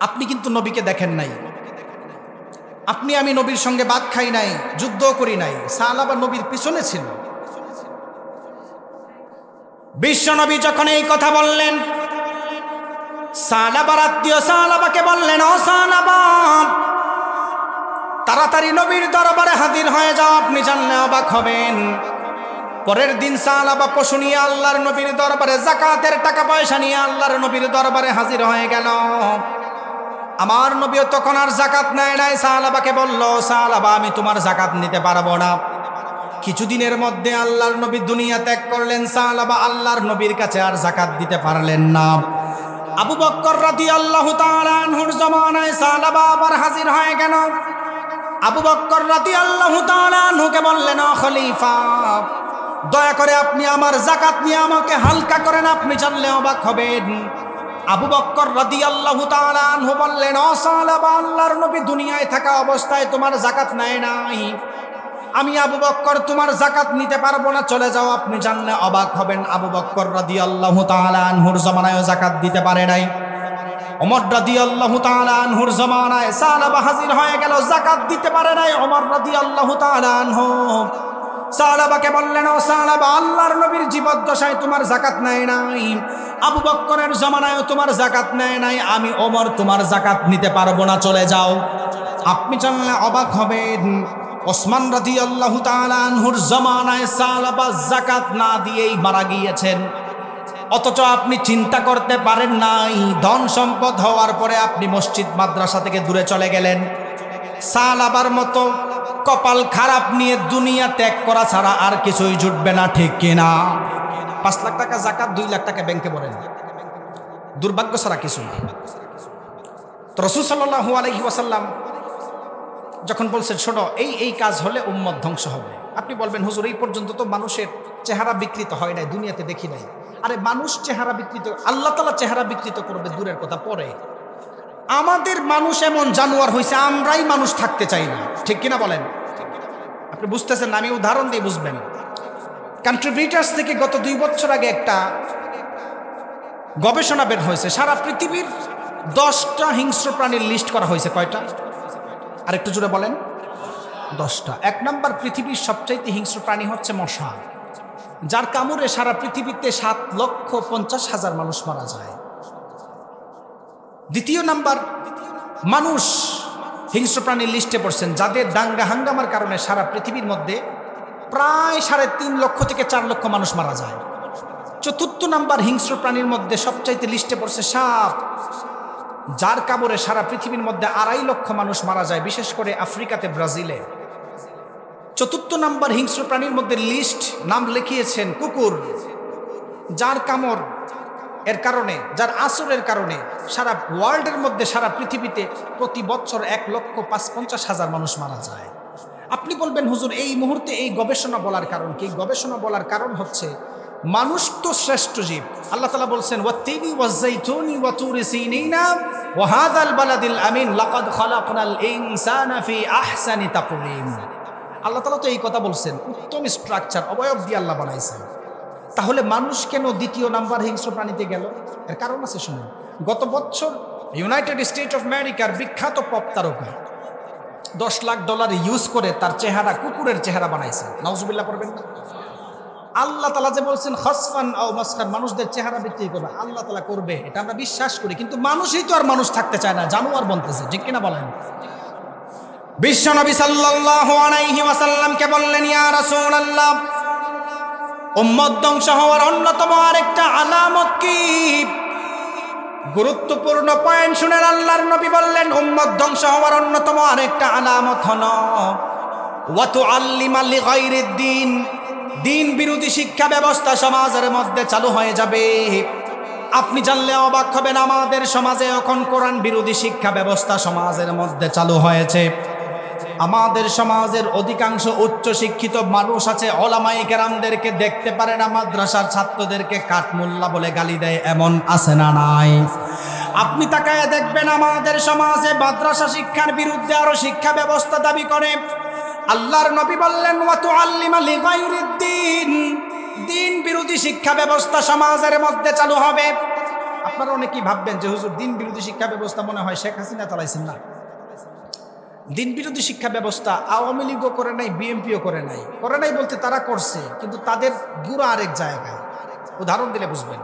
আপনি কিন্তু নবীকে দেখেন নাই, আমি নবীর সঙ্গে ভাত খাই নাই, যুদ্ধ করি নাই। সাহাবা নবীর পিছনে ছিল। বিশ্ব নবী যখন এই কথা বললেন, সাহাবার আত্মীয় সাহাবাকে বললেন, ও সাহাবা, তাড়াতাড়ি নবীর দরবারে হাজির হয়ে যাও। আপনি জানলে অবাক হবেন, পরের দিন সাহাবা পশু নিয়ে আল্লাহর নবীর দরবারে, যাকাতের টাকা পয়সা নিয়ে আল্লাহর নবীর দরবারে হাজির হয়ে গেল। আমার নবীও তখন আর যাকাত নেয় নাই। সাহাবাকে বলল, সাহাবা, আমি তোমার যাকাত নিতে পারবো না। কিছুদিনের মধ্যে আল্লাহর নবী দুনিয়া ত্যাগ করলেন। সাহাবা আল্লাহর নবীর কাছে আর যাকাত দিতে পারলেন না। আবু বকর রাদিয়াল্লাহু তাআলা আনহুর জামানায় সাহাবা আবার হাজির হয়ে গেল। আবু বকর রাদিয়াল্লাহু তাআলা আনহুকে বললেন, ও খলিফা, দয়া করে আপনি আমার যাকাত নিয়ে আমাকে হালকা করেন, আপনি জানলে অবাক হবেন। আবু বকর রাদিয়াল্লাহু তাআলা আনহু বললেন, ও সাহাবা, আল্লাহর নবী দুনিয়ায় থাকা অবস্থায় তোমার যাকাত নেয় নাই, আমি আবু বকর তোমার যাকাত নিতে পারবো না, চলে যাও। আপনি জানলে অবাক হবেন, আবু বকর রাদিয়াল্লাহু তাআলা আনহুর জামানায় যাকাত দিতে পারে নাই। ওমর রাদিয়াল্লাহু তাআলা আনহুর জামানায় সাহাবা হাজির হয়ে গেল, যাকাত দিতে পারে নাই। ওমর রাদিয়াল্লাহু তাআলা আনহু সাহাবাকে বললেন, ও সাহাবা, আল্লাহর নবীর জীবদ্দশায় তোমার যাকাত নেয় নাই, আবু বকরের জামানায় তোমার যাকাত নেয় নাই, আমি ওমর তোমার যাকাত নিতে পারবো না, চলে যাও। আপনি জানলে অবাক হবেন, ওসমান রাদিয়াল্লাহু তাআলা আনহুর জামানায় সাহাবা যাকাত না দিয়েই মারা গিয়েছেন। অথচ আপনি চিন্তা করতে পারেন নাই, ধন সম্পদ হওয়ার পরে আপনি মসজিদ মাদ্রাসা থেকে দূরে চলে গেলেন। সাহাবার মতো কপাল খারাপ নিয়ে দুনিয়া ত্যাগ করা ছাড়া আর কিছুই জুটবে না, ঠিক কিনা? 5 লাখ টাকা যাকাত, 2 লাখ টাকা ব্যাংকে ভরেন, দুর্ভাগ্য ছাড়া কিছু না। তো রাসূল সাল্লাল্লাহু আলাইহি ওয়াসাল্লাম যখন বলছেন, শোনো, এই কাজ হলে উম্মত ধ্বংস হবে, আপনি বলবেন, হুজুর, এই পর্যন্ত তো মানুষের চেহারা বিকৃত হয় নাই, দুনিয়াতে দেখি নাই। আরে মানুষ চেহারা বিকৃত, আল্লাহ তাআলা চেহারা বিকৃত করবে দূরের কথা, পরে আমাদের মানুষ এমন জানোয়ার হয়েছে, আমরাই মানুষ থাকতে চাই না, ঠিক কিনা বলেন? আপনি বুঝতেছেন না, আমি উদাহরণ দিয়ে বুঝবেন। কন্ট্রিবিউটার্স থেকে গত 2 বছর আগে একটা গবেষণা বের হয়েছে, সারা পৃথিবীর 10টা হিংস্র প্রাণীর লিস্ট করা হয়েছে। কয়টা? আর একটু জোরে বলেন। 10টা। 1 নম্বর পৃথিবীর সবচাইতে হিংস্র প্রাণী হচ্ছে মশা, যার কামড়ে সারা পৃথিবীতে 7,50,000 মানুষ মারা যায়। 2 নাম্বার মানুষ হিংস্র প্রাণীর লিস্টে পড়ছেন, যাদের দাঙ্গা হাঙ্গামার কারণে সারা পৃথিবীর মধ্যে প্রায় 3.5 লক্ষ থেকে 4 লক্ষ মানুষ মারা যায়। 4 নাম্বার হিংস্র প্রাণীর মধ্যে সবচাইতে লিস্টে পড়ছে সাপ, যার কামড়ে সারা পৃথিবীর মধ্যে 2.5 লক্ষ মানুষ মারা যায়, বিশেষ করে আফ্রিকাতে, ব্রাজিলে। 4 নাম্বার হিংস্র প্রাণীর মধ্যে লিস্ট নাম লিখিয়েছেন কুকুর, যার কামড় এর কারণে, যার আঁচড়ের কারণে সারা ওয়ার্ল্ডের মধ্যে, সারা পৃথিবীতে প্রতি বছর 1,50,000 মানুষ মারা যায়। আপনি বলবেন, হুজুর, এই মুহূর্তে এই গবেষণা বলার কারণ কি? গবেষণা বলার কারণ হচ্ছে, মানুষ তো শ্রেষ্ঠ জীব। আল্লাহ তাআলা বলছেন, ওয়াত্তিনি ওয়াজ-যাইতুনি ওয়া তুরি সিনিনা ওয়া হাযাল বালাদিল আমিন লাকাদ খালাকনাল ইনসানা ফি আহসানি তাকওয়িম। আল্লাহ তাআলা তো এই কথা বলছেন, উত্তম স্ট্রাকচার, অবয়ব দিয়ে আল্লাহ বানাইছেন। তাহলে মানুষ কেন 2 নাম্বার হিংস্র প্রাণীতে গেল? এর কারণ আছে, শুনুন। গত বছর ইউনাইটেড স্টেট অফ আমেরিকার বিখ্যাত পপ তারকা $10 লাখ ইউজ করে তার চেহারা কুকুরের চেহারা বানাইছে। নাউজুবিল্লাহ পড়বেন না? আল্লাহ তাআলা যে বলছেন খাসফান আও মাসখান, মানুষদের চেহারা বিক্রি করবে, আল্লাহ তাআলা করবে, এটা আমরা বিশ্বাস করি। কিন্তু মানুষই তো আর মানুষ থাকতে চায় না, জানোয়ার বলতেছে, ঠিক কিনা বলেন? বিশ্বনবী সাল্লাল্লাহু আলাইহি ওয়াসাল্লামকে বললেন, ইয়া রাসূলুল্লাহ, উম্মত ধ্বংস হওয়ার অন্যতম আরেকটা আলামত কি? গুরুত্বপূর্ণ পয়েন্ট শুনেন। আল্লাহর নবী বললেন, উম্মত ধ্বংস হওয়ার অন্যতম আরেকটা আলামত হলো ওয়া তুআল্লিমা লিগাইরিদ দ্বীন, দিন বিরোধী শিক্ষা ব্যবস্থা সমাজের মধ্যে চালু হয়ে যাবে। আপনি জানলে অবাক হবেন, আমাদের সমাজে এখন কোরআন বিরোধী শিক্ষা ব্যবস্থা সমাজের মধ্যে চালু হয়েছে। আমাদের সমাজের অধিকাংশ উচ্চ শিক্ষিত মানুষ আছে, ওলামায়ে কেরামদেরকে দেখতে পারে না, মাদ্রাসার ছাত্রদেরকে কাঠমোল্লা বলে গালি দেয়, এমন আছে না নাই? আপনি তাকায় দেখবেন, আমাদের সমাজে মাদ্রাসা শিক্ষার বিরুদ্ধে আরো শিক্ষা ব্যবস্থা দাবি করে। আল্লাহর নবী বললেন, ওয়া তুআল্লিমা লিগাইরিদ দ্বীন, দিন বিরোধী শিক্ষা ব্যবস্থা সমাজের মধ্যে চালু হবে। আপনারা অনেকেই ভাববেন যে, হুজুর, দিন বিরোধী শিক্ষা ব্যবস্থা মনে হয় শেখ হাসিনা চালাইছেন না? দিন বিরোধী শিক্ষা ব্যবস্থা আওয়ামী লীগও করে নাই, বিএনপিও করে নাই। করে নাই বলতে তারা করছে, কিন্তু তাদের গুড়া আরেক জায়গায়। উদাহরণ দিলে বুঝবেন।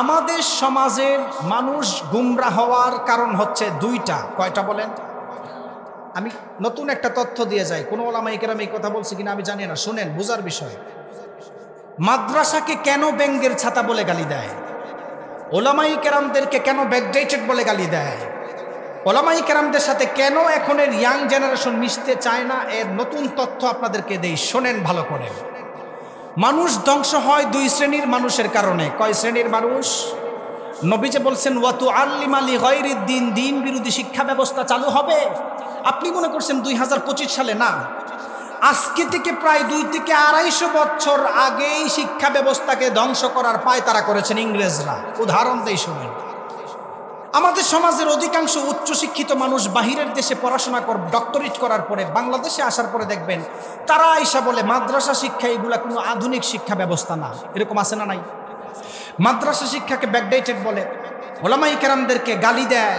আমাদের সমাজের মানুষ গুমরা হওয়ার কারণ হচ্ছে 2টা। কয়টা বলেন? আমি নতুন একটা তথ্য দিয়ে যাই, কোন ওলামায়ে কেরাম এই কথা বলছে কিনা আমি জানি না, শুনেন, বোঝার বিষয়। মাদ্রাসাকে কেন ব্যাঙের ছাতা বলে গালি দেয়? ওলামায়ে কেরামদেরকে কেন ব্যাকডেটেড বলে গালি দেয়? ওলামায়ে কেরামদের সাথে কেন এখনের ইয়াং জেনারেশন মিশতে চায় না? এর নতুন তথ্য আপনাদেরকে দেই, শোনেন ভালো করে। মানুষ ধ্বংস হয় 2 শ্রেণীর মানুষের কারণে। কয় শ্রেণীর মানুষ? নবী যে বলছেন, ওয়া তুআল্লিমা লিগাইরিদ দ্বীন, দিন বিরোধী শিক্ষা ব্যবস্থা চালু হবে। আপনি মনে করছেন 2025 সালে? না, আজকে থেকে প্রায় 2 থেকে 250 বছর আগেই শিক্ষা ব্যবস্থাকে ধ্বংস করার পায়তারা করেছেন ইংরেজরা। উদাহরণ দেই শুনেন। আমাদের সমাজের অধিকাংশ উচ্চশিক্ষিত মানুষ বাহিরের দেশে পড়াশোনা ডক্টরেট করার পরে বাংলাদেশে আসার পরে দেখবেন তারা আইসা বলে মাদ্রাসা শিক্ষা এগুলা কোনো আধুনিক শিক্ষা ব্যবস্থা না। এরকম আছে না নাই? মাদ্রাসা শিক্ষাকে ব্যাকডেটেড বলে, ওলামায়ে কেরামদেরকে গালি দেয়।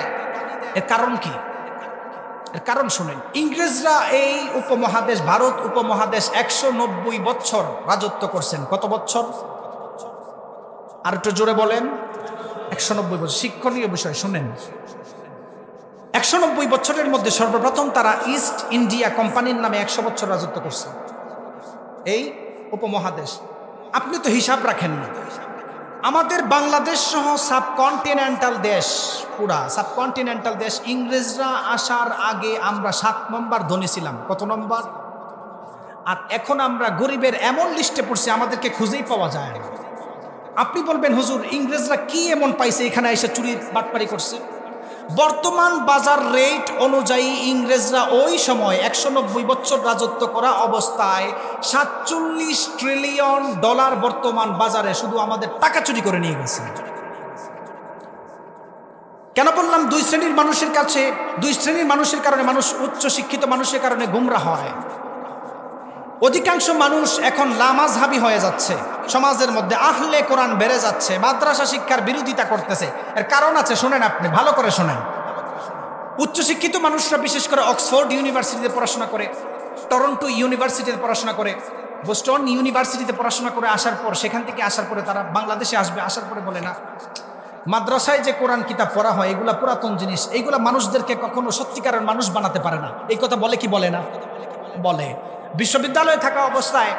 এর কারণ কি? এর কারণ শুনেন। ইংরেজরা এই উপমহাদেশ, ভারত উপমহাদেশ 190 বছর রাজত্ব করছেন। কত বছর? আর একটু জোরে বলেন। 190 বছর। শিক্ষণীয় বিষয় শুনেন। 190 বছরের মধ্যে সর্বপ্রথম তারা ইস্ট ইন্ডিয়া কোম্পানির নামে 100 বছর রাজত্ব করছে এই উপমহাদেশ। আপনি তো হিসাব রাখেন না, আমাদের বাংলাদেশ সহ সাবকন্টিনেন্টাল দেশ, পুরা সাবকন্টিনেন্টাল দেশ ইংরেজরা আসার আগে আমরা 7 নম্বর ধনী ছিলাম। কত নম্বর? আর এখন আমরা গরিবের এমন লিস্টে পড়ছি আমাদেরকে খুঁজেই পাওয়া যায় না। আপনি বলবেন হুজুর ইংরেজরা কি এমন পাইছে এখানে এসে চুরি বাটপারি করছে? বর্তমান বাজার রেট অনুযায়ী ইংরেজরা ওই সময় 190 বছর রাজত্ব করা অবস্থায় 47 ট্রিলিয়ন ডলার বর্তমান বাজারে শুধু আমাদের টাকা চুরি করে নিয়ে গেছে। কেন বললাম 2 শ্রেণীর মানুষের কাছে, 2 শ্রেণীর মানুষের কারণে মানুষ, উচ্চ শিক্ষিত মানুষের কারণে গুমরা হয়। অধিকাংশ মানুষ এখন লামাযহাবী হয়ে যাচ্ছে, সমাজের মধ্যে আহলে কোরআন বেড়ে যাচ্ছে, মাদ্রাসা শিক্ষার বিরোধিতা করতেছে। এর কারণ আছে, শোনেন, আপনি ভালো করে শোনেন। উচ্চশিক্ষিত মানুষরা বিশেষ করে অক্সফোর্ড ইউনিভার্সিটিতে পড়াশোনা করে, টরন্টো ইউনিভার্সিটিতে পড়াশোনা করে, বোস্টন ইউনিভার্সিটিতে পড়াশোনা করে আসার পর, সেখান থেকে আসার পরে তারা বাংলাদেশে আসবে। আসার পরে বলে না, মাদ্রাসায় যে কোরআন কিতাব পড়া হয় এগুলা পুরাতন জিনিস, এইগুলা মানুষদেরকে কখনো সত্যিকারের মানুষ বানাতে পারে না। এই কথা বলে কি বলে না? বলে। বিশ্ববিদ্যালয়ে থাকা অবস্থায়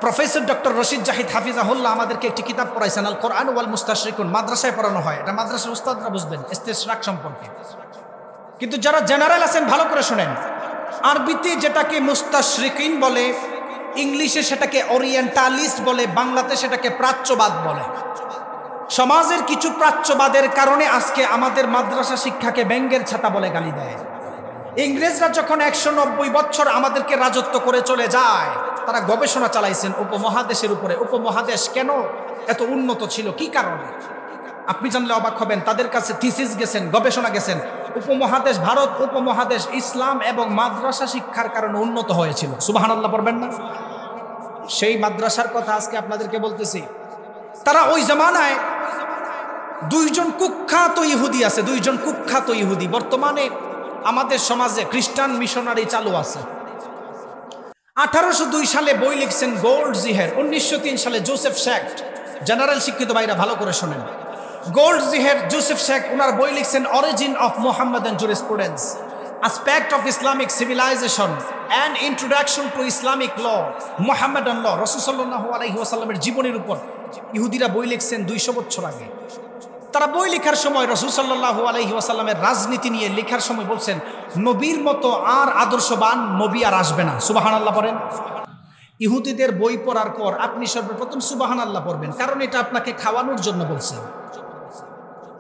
প্রফেসর ডক্টর রশিদ জাহিদ হাফিজাহুল্লাহ আমাদেরকে একটি কিতাব পড়াইছেন, আল কোরআন ওয়াল মুস্তাশরিকুন। মাদ্রাসায় পড়ানো হয়, এটা মাদ্রাসার উস্তাদরা বুঝবেন ইস্তেশরাক সম্পর্কে। কিন্তু যারা জেনারেল আছেন ভালো করে শোনেন, আরবিতে যেটাকে মুস্তাশরিকিন বলে, ইংলিশে সেটাকে ওরিয়েন্টালিস্ট বলে, বাংলাতে সেটাকে প্রাচ্যবাদ বলে। সমাজের কিছু প্রাচ্যবাদের কারণে আজকে আমাদের মাদ্রাসা শিক্ষাকে ব্যঙ্গের ছাতা বলে গালি দেয়। ইংরেজরা যখন 190 বছর আমাদেরকে রাজত্ব করে চলে যায়, তারা গবেষণা চালাইছেন উপমহাদেশের উপরে। উপমহাদেশ কেন এত উন্নত ছিল, কি কারণে? আপনি জানলে অবাক হবেন। তাদের কাছে থিসিস গেছেন, গবেষণা গেছেন। উপমহাদেশ, ভারত উপমহাদেশ ইসলাম এবং মাদ্রাসা শিক্ষার কারণে উন্নত হয়েছিল। সুবহানাল্লাহ পড়বেন না? সেই মাদ্রাসার কথা আজকে আপনাদেরকে বলতেছি। তারা ওই জামানায় 2 জন কুখ্যাত ইহুদি আছে, 2 জন কুখ্যাত ইহুদি। বর্তমানে আমাদের সমাজে খ্রিস্টান মিশনারি চালু আছে। 1802 সালে বই লিখছেন গোল্ডজিহের, 1903 সালে জোসেফ শেক্ট। জেনারেল শিক্ষিত ভাইরা ভালো করে শোনেন। গোল্ডজিহের, জোসেফ শেক্ট ওনার বই লিখছেন origin of Muhammadan jurisprudence, aspect of Islamic civilization and introduction to Islamic law, Muhammadan law, রাসূল সাল্লাল্লাহু আলাইহি ওয়াসাল্লামের জীবনের উপর ইহুদিরা বই লিখছেন 200 বছর আগে। তারা বই লেখার সময় রাসূল সাল্লাল্লাহু আলাইহি ওয়াসাল্লামের রাজনীতি নিয়ে লেখার সময় বলছেন, নবীর মতো আর আদর্শবান নবী আর আসবে না। সুবহানাল্লাহ পড়েন। ইহুদিদের বই পড়ার পর আপনি সর্বপ্রথম সুবহানাল্লাহ পড়বেন, কারণ এটা আপনাকে খাওয়ানোর জন্য বলছে।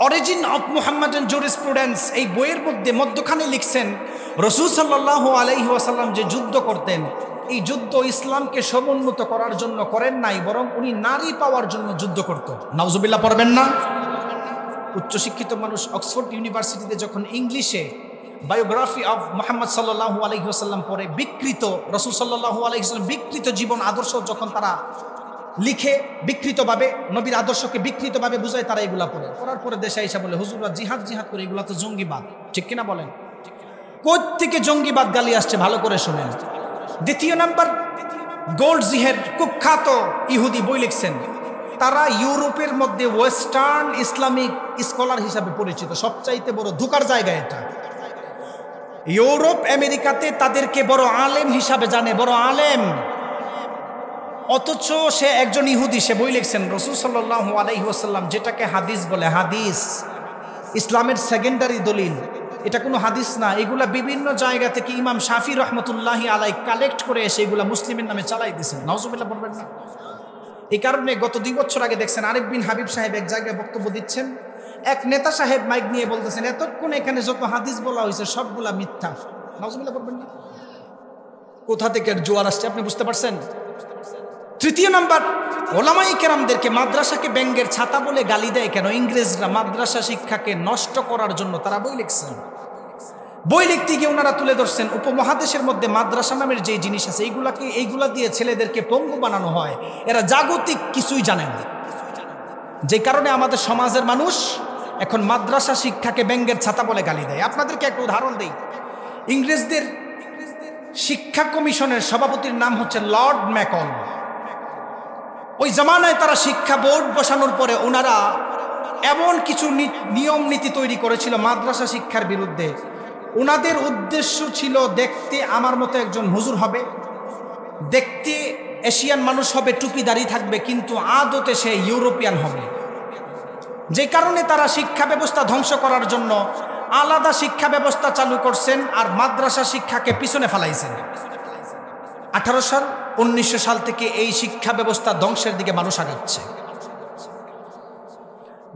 অরিজিন অফ মুহাম্মাদান জুরিসপ্রুডেন্স এই বইয়ের মধ্যে মধ্যখানে লিখছেন, রাসূল সাল্লাল্লাহু আলাইহি ওয়াসাল্লাম যে যুদ্ধ করতেন, এই যুদ্ধ ইসলামকে সমুন্নত করার জন্য করেন নাই, বরং উনি নারী পাওয়ার জন্য যুদ্ধ করত। নাউজুবিল্লাহ পড়বেন না? উচ্চশিক্ষিত মানুষ অক্সফোর্ড ইউনিভার্সিটিতে যখন ইংলিশে বায়োগ্রাফি অফ মুহাম্মদ সাল্লাল্লাহু আলাইহি ওয়াসাল্লাম পড়ে, বিকৃত রাসূল সাল্লাল্লাহু আলাইহি ওয়াসাল্লাম বিকৃত জীবন আদর্শ যখন তারা লিখে, বিকৃতভাবে নবীর আদর্শকে বিকৃতভাবে বুঝায়, তারা এগুলা পড়ে। পড়ার পরে দেশে এসে বলে, হুজুররা জিহাদ জিহাদ করে, এগুলা তো জঙ্গিবাদ। ঠিক কিনা বলেন? কোত্থেকে জঙ্গিবাদ গালি আসছে ভালো করে শোনেন। দ্বিতীয় নাম্বার, গোল্ডজিহের কুখ্যাত ইহুদি বই লিখছেন। তারা ইউরোপের মধ্যে ওয়েস্টার্ন ইসলামিক স্কলার হিসাবে পরিচিত। সবচাইতে বড় ধোঁকার জায়গা এটা। ইউরোপ আমেরিকাতে তাদেরকে বড় আলেম হিসাবে জানে, বড় আলেম। অথচ সে একজন ইহুদি, সে বই লিখছেন রাসূল সাল্লাল্লাহু আলাইহি ওয়াসাল্লাম যেটাকে হাদিস বলে, হাদিস ইসলামের সেকেন্ডারি দলিল, এটা কোনো হাদিস না। এগুলা বিভিন্ন জায়গা থেকে ইমাম শাফি রহমতুল্লাহি আলাই কালেক্ট করে এসে এগুলা মুসলিমের নামে চালাই দিয়েছেন। নাউজুবিল্লাহ বলবেন না? এই কারণে গত 2 বছর আগে দেখছেন আরেক বিন হাবিব সাহেব এক জায়গায় বক্তব্য দিচ্ছেন, এক নেতা সাহেব মাইক নিয়ে বলতেছেন, এতক্ষণ এখানে যত হাদিস বলা হয়েছে সবগুলা মিথ্যা। নাউজুবিল্লাহ বলবেন না? কোথা থেকে জোয়ার আসছে আপনি বুঝতে পারছেন? তৃতীয় নাম্বার, ওলামাই কেরামদেরকে মাদ্রাসাকে ব্যাঙ্গের ছাতা বলে গালি দেয় কেন? ইংরেজরা মাদ্রাসা শিক্ষাকে নষ্ট করার জন্য তারা বই লিখছেন। বই লিখতে গিয়ে ওনারা তুলে ধরছেন উপমহাদেশের মধ্যে মাদ্রাসা নামের যে জিনিস আছে এইগুলা দিয়ে ছেলেদেরকে পঙ্গু বানানো হয়। এরা জাগতিক কিছুই জানে না, যে কারণে আমাদের সমাজের মানুষ এখন মাদ্রাসা শিক্ষাকে ব্যাঙ্গের ছাতা বলে গালি দেয়। আপনাদেরকে একটা উদাহরণ দেই। ইংরেজদের শিক্ষা কমিশনের সভাপতির নাম হচ্ছে লর্ড ম্যাকল। ওই জামানায় তারা শিক্ষা বোর্ড বসানোর পরে ওনারা এমন কিছু নিয়ম নীতি তৈরি করেছিল মাদ্রাসা শিক্ষার বিরুদ্ধে। ওনাদের উদ্দেশ্য ছিল দেখতে আমার মতো একজন হুজুর হবে, দেখতে এশিয়ান মানুষ হবে, টুপি দাড়ি থাকবে, কিন্তু আদতে সে ইউরোপিয়ান হবে। যে কারণে তারা শিক্ষা ব্যবস্থা ধ্বংস করার জন্য আলাদা শিক্ষা ব্যবস্থা চালু করছেন আর মাদ্রাসা শিক্ষাকে পিছনে ফেলাইছেন। 1900 সাল থেকে এই শিক্ষা ব্যবস্থা ধ্বংসের দিকে মানুষ আগাচ্ছে।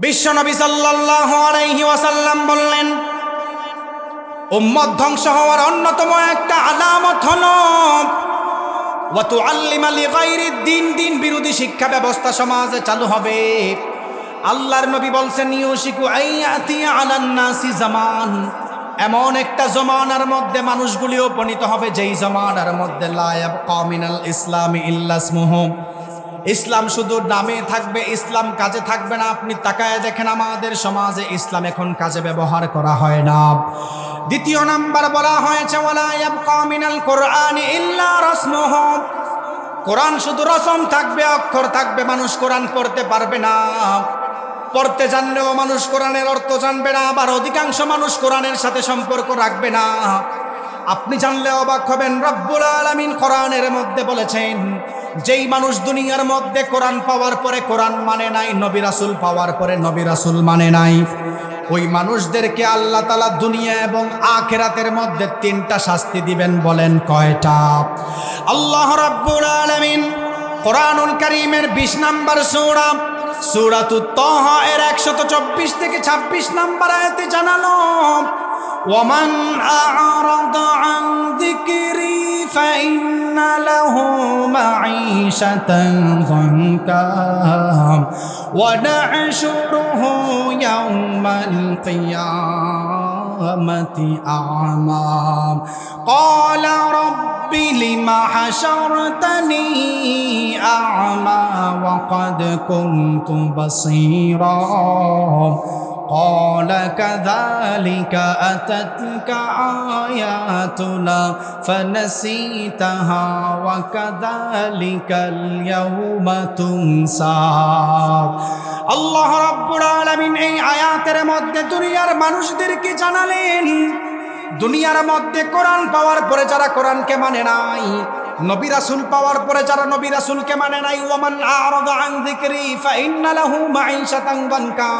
বিশ্বনবী সাল্লাল্লাহু আলাইহি ওয়াসাল্লাম বললেন, উম্মত ধ্বংস হওয়ার অন্যতম একটা আলামত হলো ওয়া তুআল্লিমা লিগাইরিদ দ্বীন, দ্বীন বিরোধী শিক্ষা ব্যবস্থা সমাজে চালু হবে। আল্লাহর নবী বলছেন, ইউশিকু আইয়াতি আলান নাসি জামান, এমন একটা জমানার মধ্যে মানুষগুলি উপনীত হবে যেই জমানার মধ্যে লা ইয়াবকা মিনাল ইসলামি ইল্লা ইসমুহু, ইসলাম শুধু নামে থাকবে, ইসলাম কাজে থাকবে না। আপনি তাকায় দেখেন আমাদের সমাজে ইসলাম এখন কাজে ব্যবহার করা হয় না। দ্বিতীয় নাম্বার বলা হয়েছে ওয়ালা ইয়াবকা মিনাল কুরআনি ইল্লা রাসমুহু, কোরআন শুধু রসম থাকবে, অক্ষর থাকবে, মানুষ কোরআন পড়তে পারবে না। পড়তে জানলেও মানুষ কোরআনের অর্থ জানবে না, আবার অধিকাংশ মানুষ কোরআনের সাথে সম্পর্ক রাখবে না। আপনি জানলে অবাক হবেন, রব্বুল আলামিন কোরআনের মধ্যে বলেছেন যেই মানুষ দুনিয়ার মধ্যে কোরআন পাওয়ার পরে কোরআন মানে নাই, নবী রাসূল পাওয়ার পরে নবী রাসূল মানে নাই, ওই মানুষদেরকে আল্লাহ তাআলা দুনিয়া এবং আখিরাতের মধ্যে 3টা শাস্তি দিবেন। বলেন কয়টা? আল্লাহ রাব্বুল আলামিন কোরআনুল কারীমের 20 নম্বর সূরা সূরাতুত তাহা এর 124 থেকে 26 নম্বর আয়াতে জানালো, ওয়ামান আ'রাদা আন যিকরি ফাইন্না লাহু মাঈশাতান যানকা ওয়া নাহশুরুহু ইয়াওমাল কিয়ামাতি আ'মা ক্বালা রাব্বি লিমা হাশারতানি আ'মা ওয়া ক্বাদ কুনতু বাসীরা قال كذلك أتتك آياتنا فنسيتها وكذلك اليوم تنسى। আল্লাহ রাব্বুল আলামিন এই আয়াতের মধ্যে দুনিয়ার মানুষদেরকে জানালেন, দুনিয়ার মধ্যে কোরআন পাওয়ার পরে যারা কোরআনকে মানে নাই, নবী রাসূল পাওয়ার পরে যারা নবী রাসূলকে মানে নাই, ওয়ামান আ'রাদা আন যিকরি ফাইন্না লাহু মাঈশাতান যানকা,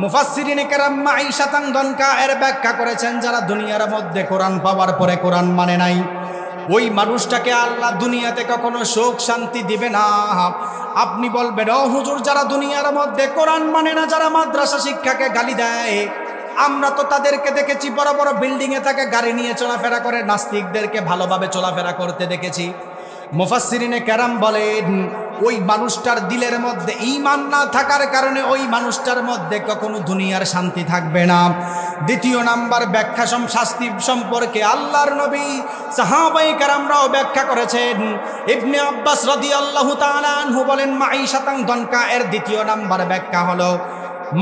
মুফাসসিরিনে কেরাম মাঈশাতান যানকা এর ব্যাখ্যা করেছেন যারা দুনিয়ার মধ্যে কোরআন পাওয়ার পরে কোরআন মানে নাই, ওই মানুষটাকে আল্লাহ দুনিয়াতে কখনো সুখ শান্তি দিবে না। আপনি বলবেন, ও হুজুর, যারা দুনিয়ার মধ্যে কোরআন মানে না, যারা মাদ্রাসা শিক্ষাকে গালি দেয়, আমরা তো তাদেরকে দেখেছি বড় বড় বিল্ডিংয়ে থাকে, গাড়ি নিয়ে চলাফেরা করে, নাস্তিকদেরকে ভালোভাবে চলাফেরা করতে দেখেছি। মুফাসসিরিনে কেরাম বলেন ওই মানুষটার দিলের মধ্যে ঈমান না থাকার কারণে ওই মানুষটার মধ্যে কখনো দুনিয়ার শান্তি থাকবে না। দ্বিতীয় নাম্বার ব্যাখ্যা শাস্তি সম্পর্কে আল্লাহর নবী সাহাবায়ে কেরামরাও ব্যাখ্যা করেছেন। ইবনে আব্বাস রাদিয়াল্লাহু তাআলা আনহু বলেন, মাঈশাতান যানকা এর দ্বিতীয় নাম্বার ব্যাখ্যা হলো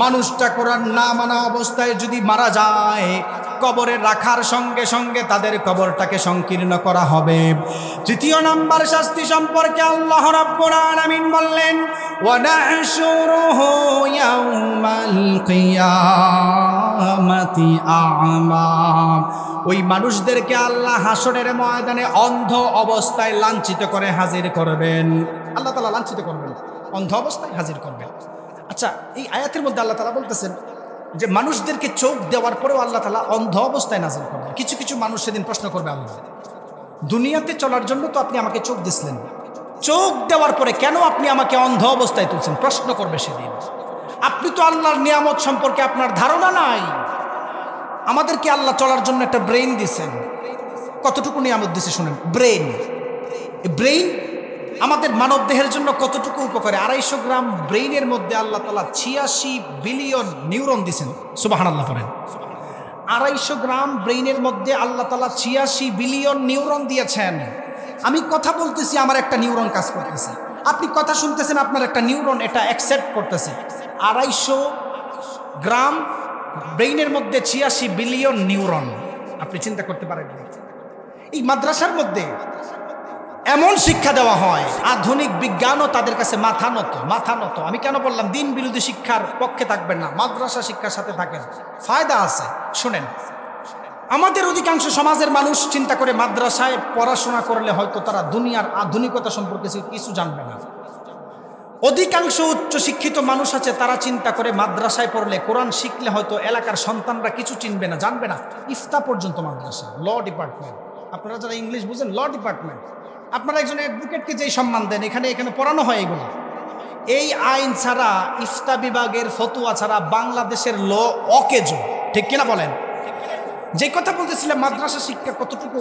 মানুষটা কোরআন না মানা অবস্থায় যদি মারা যায়, কবরে রাখার সঙ্গে সঙ্গে তাদের কবরটাকে সংকীর্ণ করা হবে। তৃতীয় নাম্বার শাস্তি সম্পর্কে আল্লাহ রাব্বুল আলামিন বললেন, ওয়া নাহশুরুহু ইয়াওমাল কিয়ামাতি আ'মা, ওই মানুষদেরকে আল্লাহ হাসরের ময়দানে অন্ধ অবস্থায় লাঞ্ছিত করে হাজির করবেন। আল্লাহ তাআলা লাঞ্ছিত করবেন, অন্ধ অবস্থায় হাজির করবেন। আচ্ছা, এই আয়াতের মধ্যে আল্লাহ তাআলা বলতেছেন যে মানুষদেরকে চোখ দেওয়ার পরেও আল্লাহ তাআলা অন্ধ অবস্থায় নাযিল করবেন। কিছু কিছু মানুষ সেদিন প্রশ্ন করবে, আল্লাহ দুনিয়াতে চলার জন্য তো আপনি আমাকে চোখ দিছিলেন, চোখ দেওয়ার পরে কেন আপনি আমাকে অন্ধ অবস্থায় তুলছেন? প্রশ্ন করবে সেদিন। আপনি তো আল্লাহর নিয়ামত সম্পর্কে আপনার ধারণা নাই। আমাদেরকে আল্লাহ চলার জন্য একটা ব্রেইন দিছেন, কতটুকু নিয়ামত দিছে শুনেন, ব্রেন। ব্রেইন আমাদের মানব দেহের জন্য কতটুকু উপকারী। 250 গ্রাম ব্রেইনের মধ্যে আল্লাহ তাআলা 86 বিলিয়ন নিউরন দিছেন। সুবহানাল্লাহ পড়েন। 250 গ্রাম ব্রেইনের মধ্যে আল্লাহ তাআলা 86 বিলিয়ন নিউরন দিয়েছেন। আমি কথা বলতেছি, আমার একটা নিউরন কাজ করতেছে, আপনি কথা শুনতেছেন, আপনার একটা নিউরন এটা অ্যাকসেপ্ট করতেছে। 250 গ্রাম ব্রেইনের মধ্যে 86 বিলিয়ন নিউরন, আপনি চিন্তা করতে পারেন। এই মাদ্রাসার মধ্যে এমন শিক্ষা দেওয়া হয়, আধুনিক বিজ্ঞানও তাদের কাছে মাথা নত। আমি কেন বললাম দিন বিরোধী শিক্ষার পক্ষে থাকবেন না, মাদ্রাসা শিক্ষার সাথে থাকেন, ফায়দা আছে। শুনেন, আমাদের অধিকাংশ সমাজের মানুষ চিন্তা করে মাদ্রাসায় পড়াশোনা করলে হয়তো তারা দুনিয়ার আধুনিকতা সম্পর্কে কিছু জানবে না। অধিকাংশ উচ্চ শিক্ষিত মানুষ আছে, তারা চিন্তা করে মাদ্রাসায় পড়লে, কোরআন শিখলে হয়তো এলাকার সন্তানরা কিছু চিনবে না, জানবে না। ইফতা পর্যন্ত মাদ্রাসা, ল ডিপার্টমেন্ট, আপনারা যারা ইংলিশ বুঝেন, ল ডিপার্টমেন্ট। আপনারা একজন অ্যাডভোকেটকে যেই সম্মান দেন, এখানে পড়ানো হয় এগুলো। এই আইন ছাড়া, ইফতা বিভাগের ফতুয়া ছাড়া বাংলাদেশের ল অকেজ, ঠিক কিনা বলেন? যে কথা বলতেছিলাম, মাদ্রাসা শিক্ষা কতটুকু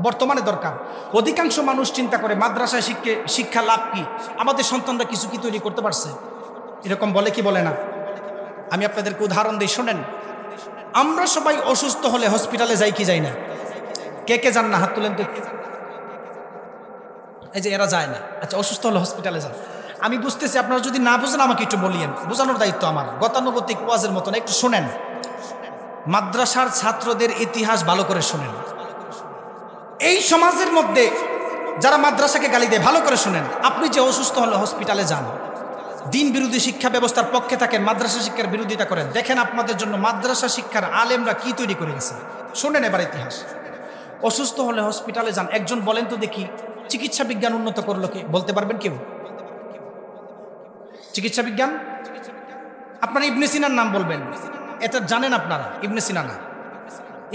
বর্তমানে দরকার। অধিকাংশ মানুষ চিন্তা করে মাদ্রাসায় শিক্ষা লাভ কি, আমাদের সন্তানরা কিছু কি তৈরি করতে পারছে, এরকম বলে কি বলে না? আমি আপনাদেরকে উদাহরণ দিই, শোনেন। আমরা সবাই অসুস্থ হলে হসপিটালে যাই কি যাই না? কে কে যান না? হাত তুলেন তো। এই যে এরা যায় না, আচ্ছা, অসুস্থ হলে হসপিটালে যান। আমি বুঝতেছি, আপনারা যদি না বুঝেন আমাকে একটু বলিয়েন, বোঝানোর দায়িত্ব আমার। গতানুগতিক ওয়াজের মতন একটু শোনেন। মাদ্রাসার ছাত্রদের ইতিহাস ভালো করে শোনেন। এই সমাজের মধ্যে যারা মাদ্রাসাকে গালি দেয়, ভালো করে শোনেন। আপনি যে অসুস্থ হলে হসপিটালে যান, দিন বিরোধী শিক্ষা ব্যবস্থার পক্ষে থাকেন, মাদ্রাসা শিক্ষার বিরোধিতা করেন, দেখেন আপনাদের জন্য মাদ্রাসা শিক্ষার আলেমরা কি তৈরি করে গেছে। শোনেন এবার ইতিহাস। অসুস্থ হলে হসপিটালে যান, একজন বলেন তো দেখি, চিকিৎসা বিজ্ঞান উন্নত করলো কি? বলতে পারবেন কেউ? চিকিৎসা বিজ্ঞান, আপনারা ইবনে সিনার নাম বলবেন, এটা জানেন আপনারা? ইবনে সিনা না,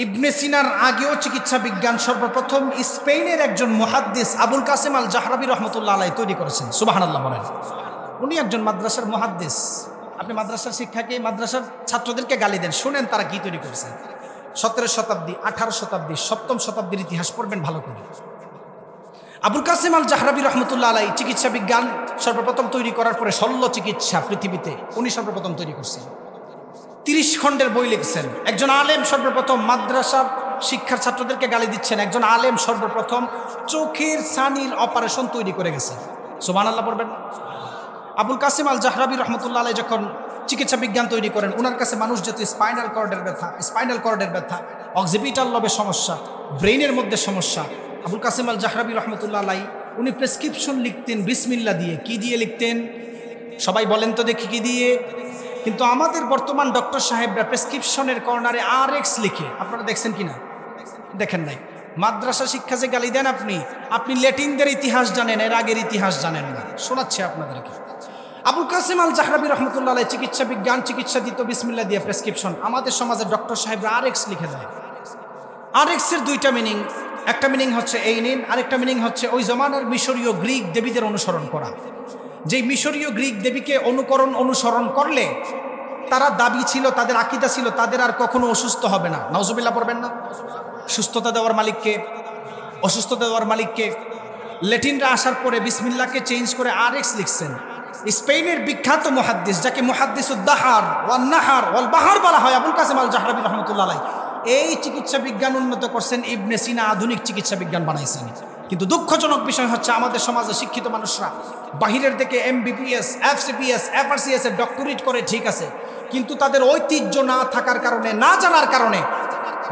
ইবনে সিনার আগেও চিকিৎসা বিজ্ঞান সর্বপ্রথম স্পেনের একজন মুহাদ্দিস আবুল কাসেম আল জাহরাবি রহমতুল্লাহ আলাইহি তৈরি করেছেন। সুবহানাল্লাহ বলেন। উনি একজন মাদ্রাসার মুহাদ্দিস। আপনি মাদ্রাসার শিক্ষাকে, মাদ্রাসার ছাত্রদেরকে গালি দেন, শুনেন তারা কি তৈরি করেছেন। 17 শতাব্দী, 18 শতাব্দী, 7ম শতাব্দীর ইতিহাস পড়বেন ভালো করে। আবুল কাসেম আল জাহরাবি রহমতুল্লাহ আলাইহি চিকিৎসা বিজ্ঞান সর্বপ্রথম তৈরি করার পরে শল্য চিকিৎসা পৃথিবীতে উনি সর্বপ্রথম তৈরি করছেন। 30 খণ্ডের বই লিখছেন। একজন আলেম সর্বপ্রথম মাদ্রাসার শিক্ষার ছাত্রদেরকে গালি দিচ্ছেন, একজন আলেম সর্বপ্রথম চোখের ছানির অপারেশন তৈরি করে গেছেন। সুবহানাল্লাহ পড়বেন। আবুল কাসেম আল জাহরাবি রহমতুল্লাহ আলাইহি যখন চিকিৎসা বিজ্ঞান তৈরি করেন, ওনার কাছে মানুষ যেত স্পাইনাল কর্ডের ব্যথা, অক্সিপিটাল লবের সমস্যা, ব্রেইনের মধ্যে সমস্যা, আবুল কাসেম আল জাহরাবি রহমতুল্লাহ আলাইহি উনি প্রেসক্রিপশন লিখতেন বিসমিল্লাহ দিয়ে। কি দিয়ে লিখতেন? সবাই বলেন তো দেখি কি দিয়ে? কিন্তু আমাদের বর্তমান ডক্টর সাহেবরা প্রেসক্রিপশনের কর্নারে RX লিখে, আপনারা দেখছেন কিনা? দেখেন নাই। মাদ্রাসা শিক্ষা যে গালি দেন আপনি ল্যাটিনদের ইতিহাস জানেন, এর আগের ইতিহাস জানেন না। শোনাচ্ছে আপনাদেরকে। আবুল কাসেম আল জাহরাবি রহমতুল্লাহ আলাইহি চিকিৎসা বিজ্ঞান, চিকিৎসা দিত বিসমিল্লাহ দিয়ে প্রেসক্রিপশন। আমাদের সমাজের ডক্টর সাহেবরা RX লিখে দেয়। RX এর দুইটা মিনিং, একটা মিনিং হচ্ছে এই নিন, আরেকটা মিনিং হচ্ছে ওই জমানার মিশরীয় গ্রিক দেবীদের অনুসরণ করা। যেই মিশরীয় গ্রিক দেবীকে অনুসরণ করলে তারা দাবি ছিল, তাদের আকীদা ছিল, তাদের আর কখনো অসুস্থ হবে না। নাউজুবিল্লাহ পড়বেন না? সুস্থতা দেওয়ার মালিককে, অসুস্থতা দেওয়ার মালিককে। ল্যাটিনরা আসার পরে বিসমিল্লাহকে চেঞ্জ করে RX লিখছেন। স্পেনের বিখ্যাত মুহাদ্দিস, যাকে মুহাদ্দিসুদ দাহার ওয়ান নাহার ওয়াল বাহার বলা হয়, আবুল কাসেম আল জাহরাবি রহমতুল্লাহ আলাইহি এই চিকিৎসা বিজ্ঞান উন্নত করছেন। ইবনে সিনা আধুনিক চিকিৎসা বিজ্ঞান বানাইছেন। কিন্তু দুঃখজনক বিষয় হচ্ছে আমাদের সমাজে শিক্ষিত মানুষরা বাহিরের দিকে MBBS, FCPS, FRCS এর ডক্টরেট করে, ঠিক আছে, কিন্তু তাদের ঐতিহ্য না থাকার কারণে, না জানার কারণে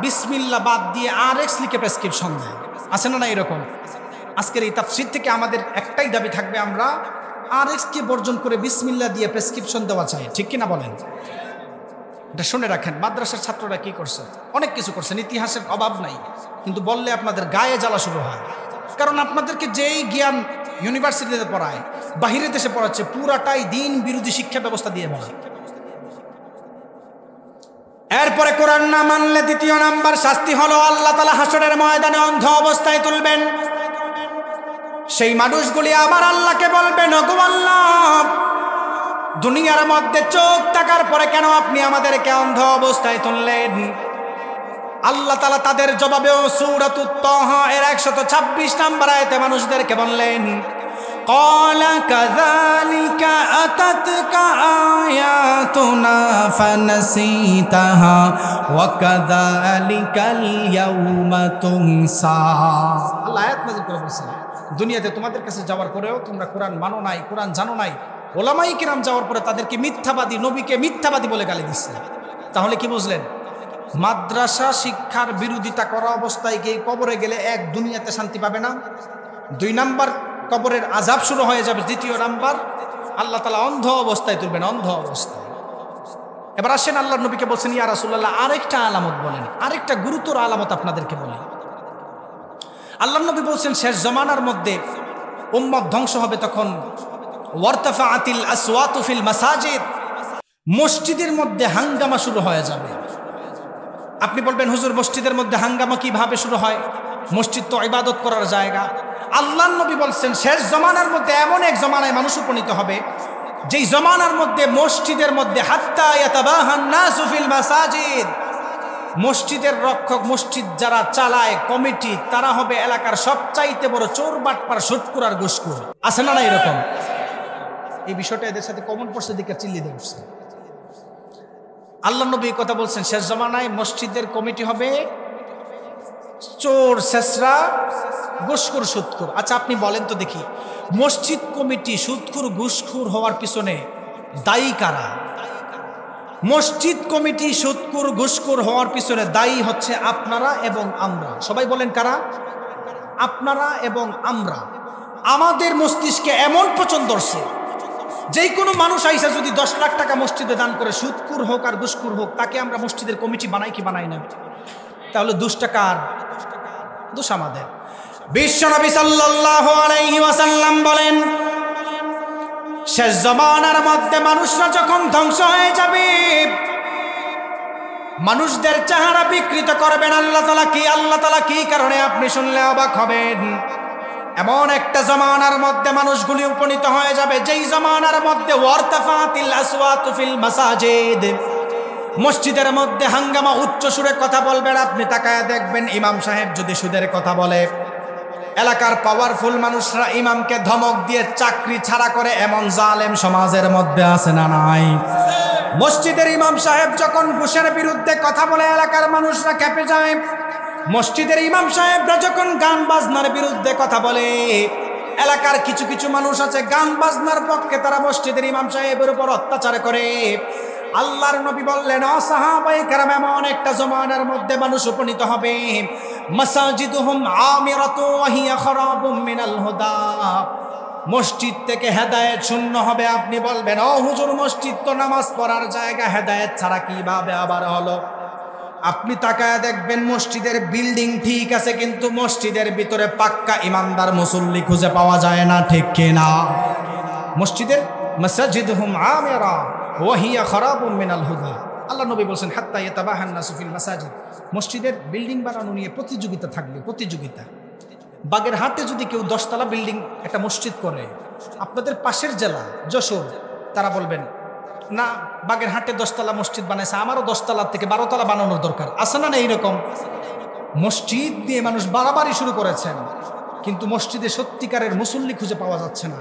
বিসমিল্লাহ বাদ দিয়ে RX লিখে প্রেসক্রিপশন দেয়। আছে না এরকম? আজকের এই তাফসীর থেকে আমাদের একটাই দাবি থাকবে, আমরা RX কে বর্জন করে বিসমিল্লাহ দিয়ে প্রেসক্রিপশন দেওয়া চাই, ঠিক কিনা বলেন? এটা শুনে রাখেন। মাদ্রাসার ছাত্ররা কি করছে? অনেক কিছু করছেন, ইতিহাসের অভাব নাই, কিন্তু বললে আপনাদের গায়ে জ্বালা শুরু হয়। কারণ আপনাদেরকে যেই জ্ঞান ইউনিভার্সিটিতে পড়ায়, বাহিরের দেশে পড়াচ্ছে, পুরাটাই দিন বিরোধী শিক্ষা ব্যবস্থা দিয়ে বলা। এরপরে কোরআন না মানলে দ্বিতীয় নাম্বার শাস্তি হলো আল্লাহ তাআলা হাসরের ময়দানে অন্ধ অবস্থায় তুলবেন। সেই মানুষগুলি আবার আল্লাহকে বলবেন, ওগো আল্লাহ, দুনিয়ার মধ্যে চোখ থাকার পরে কেন আপনি আমাদেরকে অন্ধ অবস্থায় তুললেন? আল্লাহ তাআলা তাদের জবাবেও সূরাতুত তাহা এর 126 নম্বর আয়াতে মানুষদেরকে বললেন, قال كذلك أتتك آياتنا فنسيتها وكذلك اليوم تنسى। আল্লাহ আয়াত নাযিল করে বলেছেন, দুনিয়াতে তোমাদের কাছে যাওয়ার পরেও তোমরা কোরআন মানো নাই, কোরআন জানো নাই। ওলামায়ে কিরাম যাওয়ার পরে তাদেরকে মিথ্যাবাদী, নবীকে মিথ্যাবাদী বলে গালি দিচ্ছে। তাহলে কি বুঝলেন? মাদ্রাসা শিক্ষার বিরোধিতা করা অবস্থায় গিয়ে কবরে গেলে এক, দুনিয়াতে শান্তি পাবে না, 2 নাম্বার কবরের আযাব শুরু হয়ে যাবে, দ্বিতীয় নাম্বার আল্লাহ তাআলা অন্ধ অবস্থায় তুলবেন, অন্ধ অবস্থায়। এবার আসেন আল্লাহর নবীকে বলছেন, ইয়া রাসূলুল্লাহ আরেকটা আলামত বলেন, আরেকটা গুরুতর আলামত আপনাদেরকে বলি। আল্লাহর নবী বলছেন শেষ জামানার মধ্যে উম্মত ধ্বংস হবে তখন ওয়ারতাফাআতিল আসওয়াতু ফিল মাসাজিদ, মসজিদের মধ্যে হাঙ্গামা শুরু হয়ে যাবে। আপনি বলবেন হুজুর মসজিদের মধ্যে হাঙ্গামা কিভাবে শুরু হয়? মসজিদ তো ইবাদত করার জায়গা। আল্লাহর নবী বলছেন শেষ জমানার মধ্যে এমন এক জমানায় মানুষ উপনীত হবে যেই জমানার মধ্যে মসজিদের মধ্যে হাত্তা ইয়াতাবাহান নাসু ফিল মাসাজিদ, মসজিদের রক্ষক, মসজিদ যারা চালায় কমিটি, তারা হবে এলাকার সবচাইতে বড় চোর, বাটপার, সুৎখোর আর ঘুষখোর। আছে না এরকম? এই বিষয়টা এদের সাথে কমন পড়ছে, দিকে চিল্লি দিয়ে উঠছে। আল্লাহ নবী কথা বলছেন শেষ জমানায় মসজিদের কমিটি হবে চোর, শেষরা, ঘুষখোর, সুৎখোর। আচ্ছা আপনি বলেন তো দেখি, মসজিদ কমিটি সুৎখোর, ঘুষখোর হওয়ার পিছনে দায়ী কারা? মসজিদ কমিটি সুৎখোর, ঘুষখোর হওয়ার পিছনে দায়ী হচ্ছে আপনারা এবং আমরা। সবাই বলেন কারা? আপনারা এবং আমরা। আমাদের মস্তিষ্কে এমন পছন্দ হচ্ছে, যেই কোনো মানুষ আইসা যদি 10 লাখ টাকা মসজিদে দান করে, সুৎখোর হোক আর ঘুষখোর হোক, তাকে আমরা মসজিদের কমিটি বানাই কি বানাই না? তাহলে দোষটা কার? দোষ আমাদের। বিশ্বনবী সাল্লাল্লাহু আলাইহি ওয়াসাল্লাম বলেন, শেষ জামানার মধ্যে মানুষরা যখন ধ্বংস হয়ে যাবে, মানুষদের চেহারা বিকৃত করবেন আল্লাহ তাআলা। কি আল্লাহ তাআলা কি কারণে? আপনি শুনলে অবাক হবেন। এমন একটা জামানার মধ্যে মানুষগুলি উপনীত হয়ে যাবে যেই জামানার মধ্যে ওয়ারতাফাতিল আসওয়াতু ফিল মাসাজিদ, মসজিদের মধ্যে হাঙ্গামা, উচ্চ সুরে কথা বলবেন। আপনি তাকায় দেখবেন ইমাম সাহেব যদি সুদের কথা বলে, এলাকার পাওয়ারফুল মানুষরা ইমামকে ধমক দিয়ে চাকরি ছাড়া করে, এমন জালেম সমাজের মধ্যে আছে না নাই? মসজিদের ইমাম সাহেব যখন ঘুষের বিরুদ্ধে কথা বলে, এলাকার মানুষরা খেপে যায়। মসজিদের ইমাম সাহেবরা যখন গান বাজনার বিরুদ্ধে কথা বলে, এলাকার কিছু কিছু মানুষ আছে গান বাজনার পক্ষে, তারা মসজিদের ইমাম সাহেবের উপর অত্যাচার করে। আল্লাহর নবী বললেন, ও সাহাবায়ে কেরাম, এমন একটা জমানার মধ্যে মানুষ উপনীত হবে মাসাজিদুহুম আমিরাতু ওয়া হিয়া খারাবুম মিনাল হুদা, মসজিদ থেকে হেদায়েত শূন্য হবে। আপনি বলবেন, ও হুজুর মসজিদ তো নামাজ পড়ার জায়গা, হেদায়েত ছাড়া কিভাবে আবার হলো? আপনি তাকায় দেখবেন মসজিদের বিল্ডিং ঠিক আছে, কিন্তু মসজিদের ভিতরে পাক্কা ইমানদার মুসল্লি খুঁজে পাওয়া যায় না, ঠিক কিনা? মসজিদের মাসাজিদুহুম আমিরা ওয়া হিয়া খারাবুম মিনাল হুদা, আল্লাহ নবী বলেন হাত্তা ইয়াতাবাহান নাসু ফিল মাসাজিদ, মসজিদের বিল্ডিং বানানো নিয়ে প্রতিযোগিতা থাকবে, প্রতিযোগিতা। বাগেরহাটে যদি কেউ 10 তলা বিল্ডিং একটা মসজিদ করে, আপনাদের পাশের জেলা যশোর, তারা বলবেন না বাগেরহাটে 10 তলা মসজিদ বানাইছে, আমারও 10 তলার থেকে 12 তলা বানানোর দরকার। আছে না এইরকম? মসজিদ দিয়ে মানুষ বাড়াবাড়ি শুরু করেছেন, কিন্তু মসজিদে সত্যিকারের মুসল্লি খুঁজে পাওয়া যাচ্ছে না।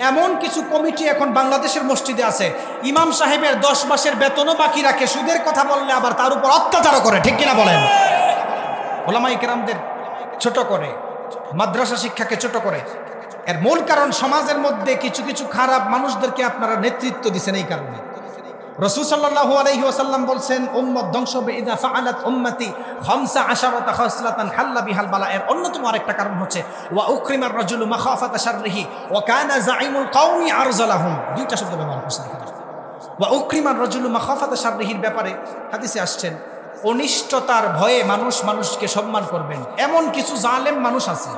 এমন কিছু কমিটি এখন বাংলাদেশের মসজিদে আছে, ইমাম সাহেবের 10 মাসের বেতনও বাকি রাখে, সুদের কথা বললে আবার তার উপর অত্যাচারও করে, ঠিক কিনা বলেন? ওলামায়ে কেরামদের ছোট করে, মাদ্রাসা শিক্ষাকে ছোট করে। এর মূল কারণ সমাজের মধ্যে কিছু কিছু খারাপ মানুষদেরকে আপনারা নেতৃত্ব দিচ্ছেন। এই কারণে রাসূল সাল্লাল্লাহু আলাইহি ওয়াসাল্লাম বলছেন, উম্মত ধ্বংস হবে ইযা ফাআলাত উম্মতি 15 খাসলাতান হাল্লা বিহাল বালা। এর অন্যতম আরেকটা কারণ হচ্ছে ওয়া উকরিমার রাজুলু মাখাফাতা শাররিহি ওয়া কানা যাইমুল কওমি আরজালাহুম। দুইটা শব্দ ব্যবহার করছেন এখানে। ওয়া উকরিমার রাজুলু মাখাফাতা শাররিহির ব্যাপারে হাদিসে আসছেন, অনিষ্টতার ভয়ে মানুষ মানুষকে সম্মান করবেন। এমন কিছু জালেম মানুষ আছে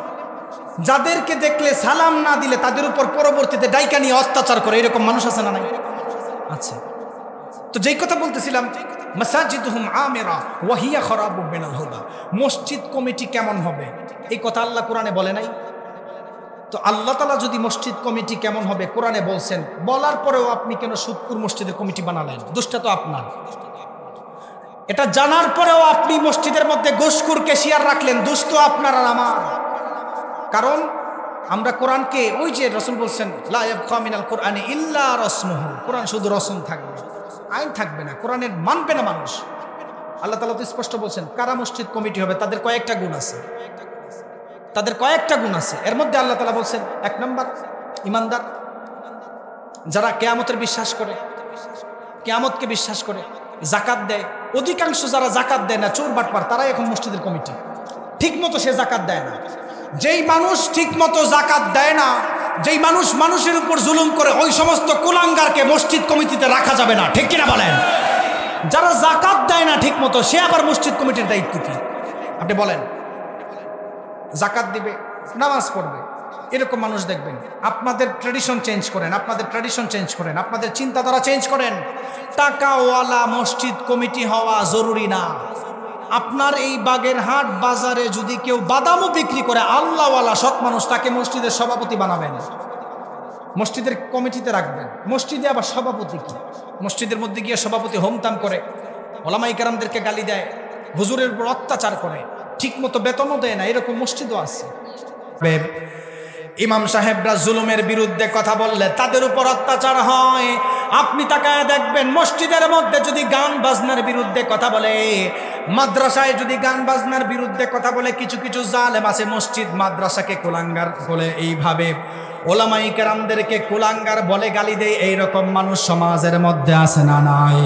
যাদেরকে দেখলে সালাম না দিলে তাদের উপর পরবর্তীতে ডাইকা নিয়ে অত্যাচার করে, এরকম মানুষ আছে না নাই? আচ্ছা, তো যেই কথা বলতেছিলাম, মাসাজিদুহুম আমিরা ওয়া হিয়া খারাবুম মিনাল হুদা, মসজিদ কমিটি কেমন হবে এই কথা আল্লাহ কোরআনে বলে নাই? তো আল্লাহ তাআলা যদি মসজিদ কমিটি কেমন হবে কোরআনে বলছেন, বলার পরেও আপনি কেন সুদপুর মসজিদের কমিটি বানালেন? দোষটা তো আপনার। এটা জানার পরেও আপনি মসজিদের মধ্যে ঘুষখোর ক্যাশিয়ার রাখলেন, দোষ তো আপনার আর আমার। কারণ আমরা কোরআনকে, ওই যে রাসূল বলছেন লা ইয়াবকা মিনাল কোরআনি ইল্লা রাসমুহু, কোরআন শুধু রসম থাকবে, আইন থাকবে না, কোরআনের মানবে না মানুষ। আল্লাহ তাআলা তো স্পষ্ট বলছেন কারা মসজিদ কমিটি হবে তাদের কয়েকটা গুণ আছে, তাদের কয়েকটা গুণ আছে। এর মধ্যে আল্লাহ তাআলা বলছেন 1 নম্বর ইমানদার, যারা কিয়ামতের বিশ্বাস করে, কিয়ামতকে বিশ্বাস করে, যাকাত দেয়। অধিকাংশ যারা যাকাত দেয় না, চোর বাটপার, তারাই এখন মসজিদের কমিটি। ঠিক মতো সে যাকাত দেয় না। যেই মানুষ ঠিক মতো যাকাত দেয় না, যেই মানুষ মানুষের উপর জুলুম করে, ওই সমস্ত কুলাঙ্গারকে মসজিদ কমিটিতে রাখা যাবে না। ঠিক কিনা বলেন? যারা যাকাত দেয় না ঠিক মতো, সে আবার মসজিদ কমিটির দায়িত্ব কি? আপনি বলেন। যাকাত দিবে, নামাজ পড়বে, এরকম মানুষ দেখবেন। আপনাদের ট্র্যাডিশন চেঞ্জ করেন, আপনাদের ট্র্যাডিশন চেঞ্জ করেন, আপনাদের চিন্তাধারা চেঞ্জ করেন। টাকাওয়ালা মসজিদ কমিটি হওয়া জরুরি না। আপনার এই বাগেরহাট বাজারে যদি কেউ বাদামও বিক্রি করে, আল্লাহওয়ালা সৎ মানুষ, তাকে মসজিদের সভাপতি বানাবেন, মসজিদের কমিটিতে রাখবেন। মসজিদে আবার সভাপতি কি? মসজিদের মধ্যে গিয়ে সভাপতি হোমতাম করে, ওলামায়ে কেরামদেরকে গালি দেয়, হুজুরের উপর অত্যাচার করে, ঠিক মতো বেতনও দেয় না, এরকম মসজিদও আছে। ইমাম সাহেবরা জুলুমের বিরুদ্ধে কথা বললে তাদের উপর অত্যাচার হয়। আপনি তাকায় দেখবেন মসজিদের মধ্যে যদি গান বাজনার বিরুদ্ধে কথা বলে, মাদ্রাসায় যদি গান বাজনার বিরুদ্ধে কথা বলে, কিছু কিছু জালেম আছে মসজিদ মাদ্রাসাকে কুলাঙ্গার বলে, এইভাবে ওলামায়ে কেরামদেরকে কুলাঙ্গার বলে গালি দেয়। এইরকম মানুষ সমাজের মধ্যে আছে না নাই?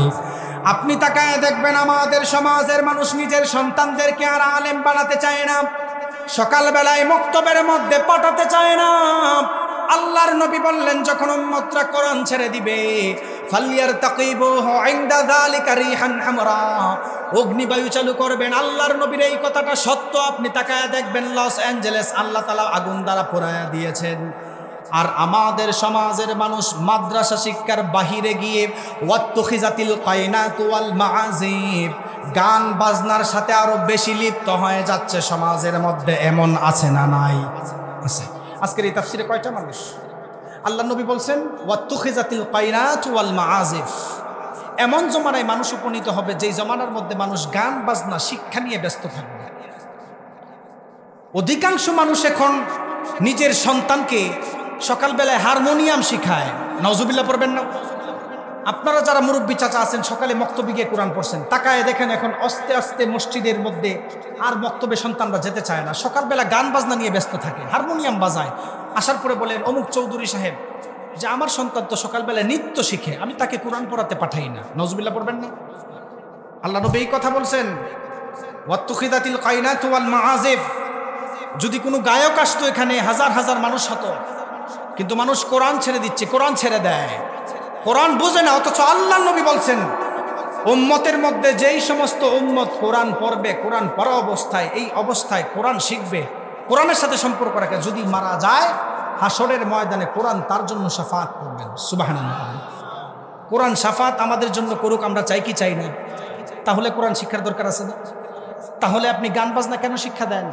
আপনি তাকায় দেখবেন আমাদের সমাজের মানুষ নিজের সন্তানদেরকে আর আলেম বানাতে চায় না, সকালবেলায় মক্তবের মধ্যে পাঠাতে চায় না। আল্লাহর নবী বললেন যখন উম্মতরা কোরআন ছেড়ে দিবে, ফালিয়ারতাকিবুহু ইনদা যালিকা রিহান হামরা, অগ্নিবায়ু চালু করবেন। আল্লাহর নবীর এই কথাটা সত্য। আপনি তাকায় দেখবেন লস অ্যাঞ্জেলেস আল্লাহ তাআলা আগুন দ্বারা পোড়ায়া দিয়েছেন। আর আমাদের সমাজের মানুষ মাদ্রাসা শিক্ষার বাহিরে গিয়ে ওয়াত্তুখিজাতিল কায়নাতু ওয়াল মাআজিব, গান বাজনার সাথে আরো বেশি লিপ্ত হয়ে যাচ্ছে সমাজের মধ্যে। এমন আছে না নাই? আছে। আজকের এই তাফসিরে কয়টা মানুষ? আল্লাহ নবী বলছেন ওয়াত্তুখিজাতিল কায়নাতু ওয়াল মাআজিব। এমন জমানায় মানুষ উপনীত হবে যেই জমানার মধ্যে মানুষ গান বাজনা শিক্ষা নিয়ে ব্যস্ত থাকবে। অধিকাংশ মানুষ এখন নিজের সন্তানকে সকালবেলায় হারমোনিয়াম শিখায়। নাউজুবিল্লাহ পড়বেন না? আপনারা যারা মুরব্বী চাচা আছেন, সকালে মক্তবে গিয়ে কোরআন পড়ছেন, তাকায় দেখেন এখন আস্তে আস্তে মসজিদের মধ্যে আর মক্তবে সন্তানরা যেতে চায় না, সকালবেলা গান বাজনা নিয়ে ব্যস্ত থাকে, হারমোনিয়াম বাজায়। আসার পরে বলেন অমুক চৌধুরী সাহেব যে আমার সন্তান তো সকালবেলায় নৃত্য শিখে, আমি তাকে কোরআন পড়াতে পাঠাই না। নাউজুবিল্লাহ পড়বেন না? আল্লাহ নবী এই কথা বলছেন ওয়াত্তুখিদাতিল কায়নাতু ওয়াল মাআজিব। যদি কোনো গায়ক আসতো এখানে, হাজার হাজার মানুষ হতো, কিন্তু মানুষ কোরআন ছেড়ে দিচ্ছে, কোরআন ছেড়ে দেয়, কোরআন বুঝে না। অথচ আল্লাহ নবী বলছেন উম্মতের মধ্যে যেই সমস্ত উম্মত কোরআন পড়বে, কোরআন পড়া অবস্থায়, এই অবস্থায় কোরআন শিখবে, কোরআনের সাথে সম্পর্ক রাখে, যদি মারা যায় হাসরের ময়দানে কোরআন তার জন্য শাফাআত করবেন। সুবহানাল্লাহ। কোরআন শাফাআত আমাদের জন্য করুক, আমরা চাই কি চাই না? তাহলে কোরআন শিক্ষার দরকার আছে না? তাহলে আপনি গান বাজনা কেন শিক্ষা দেন?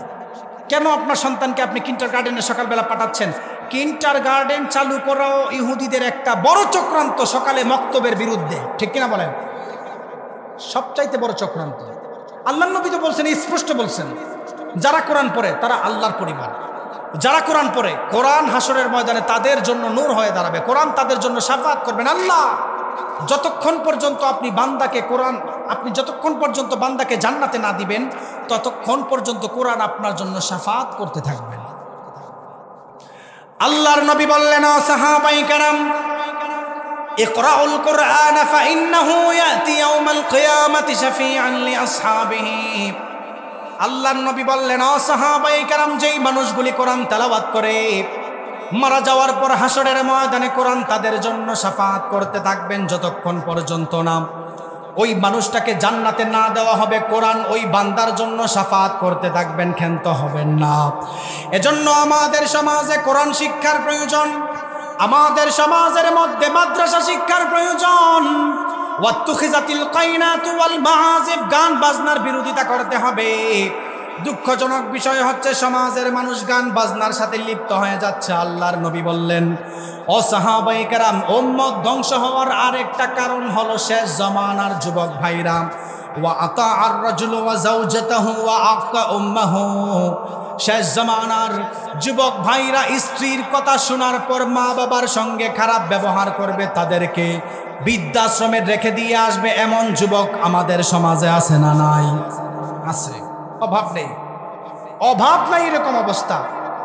কেন আপনার সন্তানকে আপনি কিন্ডারগার্টেনে সকালবেলা পাঠাচ্ছেন? কিন্ডারগার্টেন চালু করাও ইহুদিদের একটা বড় চক্রান্ত সকালে মক্তবের বিরুদ্ধে। ঠিক কিনা বলেন? সবচাইতে বড় চক্রান্ত। আল্লাহর নবী তো বলছেন, স্পষ্ট বলছেন, যারা কোরআন পড়ে তারা আল্লাহর পরিবার। যারা কোরআন পড়ে, কোরআন হাসরের ময়দানে তাদের জন্য নূর হয়ে দাঁড়াবে, কোরআন তাদের জন্য শাফাআত করবেন। আল্লাহ যতক্ষণ পর্যন্ত আপনি বান্দাকে কোরআন, আপনি যতক্ষণ পর্যন্ত বান্দাকে জান্নাতে না দিবেন, ততক্ষণ পর্যন্ত কোরআন আপনার জন্য শাফাআত করতে থাকবেন। আল্লাহর নবী বললেন ও সাহাবায়ে কেরাম, ইকরাউল কুরআন ফাইন্নাহু ইয়াতি ইয়াউমাল কিয়ামাতি শাফিআন লিআসহাবিহি। আল্লাহর নবী বললেন ও সাহাবায়ে কেরাম, যেই মানুষগুলি কোরআন তেলাওয়াত করে মারা যাওয়ার পর হাসরের ময়দানে কোরআন তাদের জন্য শাফাআত করতে থাকবেন যতক্ষণ পর্যন্ত না ওই মানুষটাকে জান্নাতে না দেওয়া হবে। কোরআন ওই বান্দার জন্য শাফাআত করতে থাকবেন, ক্ষান্ত হবেন না। এজন্য আমাদের সমাজে কোরআন শিক্ষার প্রয়োজন, আমাদের সমাজের মধ্যে মাদ্রাসা শিক্ষার প্রয়োজন। ওয়াত্তুখিজাতিল কায়নাতু ওয়াল মাআজিব, গান বাজনার বিরোধিতা করতে হবে। দুঃখজনক বিষয় হচ্ছে সমাজের মানুষ গান বাজনার সাথে লিপ্ত হয়ে যাচ্ছে। আল্লাহর নবী বললেন ও সাহাবায়ে কেরাম, উম্মত ধ্বংস হওয়ার আরেকটা কারণ হলো শেষ জমানার যুবক ভাইরা ওয়া আতাআর রাজুলু ওয়া যাওজাতাহু ওয়া আক্কা উম্মাহু। শেষ জামানার যুবক ভাইরা স্ত্রীর কথা শোনার পর মা বাবার সঙ্গে খারাপ ব্যবহার করবে, তাদেরকে বৃদ্ধাশ্রমে রেখে দিয়ে আসবে, এমন যুবক আমাদের সমাজে আছে না নাই? আছে, অভাব নেই, অভাব নাই এরকম অবস্থা।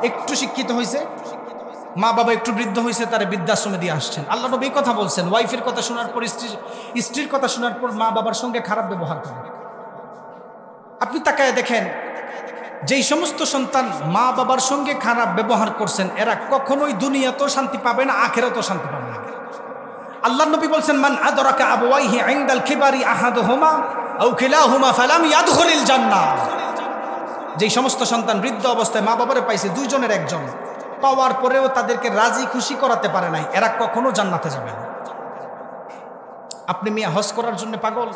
একটু শিক্ষিত হয়েছে, মা বাবা একটু বৃদ্ধ হয়েছে, তারা বৃদ্ধাশ্রমে দিয়ে আসছেন। আল্লাহ নবী কথা বলছেন, ওয়াইফের কথা শোনার পর স্ত্রীর কথা শোনার পর মা বাবার সঙ্গে খারাপ ব্যবহার করে। আপনি তাকায় দেখেন, যেই সমস্ত সন্তান মা বাবার সঙ্গে খারাপ ব্যবহার করছেন, এরা কখনোই দুনিয়াতেও শান্তি পাবে না, আখিরাতেও শান্তি পাবে না। আল্লাহ নবী বলছেন, মান আদরাকা আবওয়াইহি ইনদাল কিবারি আহাদুহুমা আও কিলাহুমা ফালাম ইয়াদখুলিল জান্নাহ। যেই সমস্ত সন্তান বৃদ্ধ অবস্থায় মা বাবারে পাইছে, দুইজনের একজন পাওয়ার পরেও তাদেরকে রাজি খুশি করাতে পারে নাই, এরা কখনো জান্নাতে যাবে না। আপনি মিয়া হজ করার জন্য পাগল,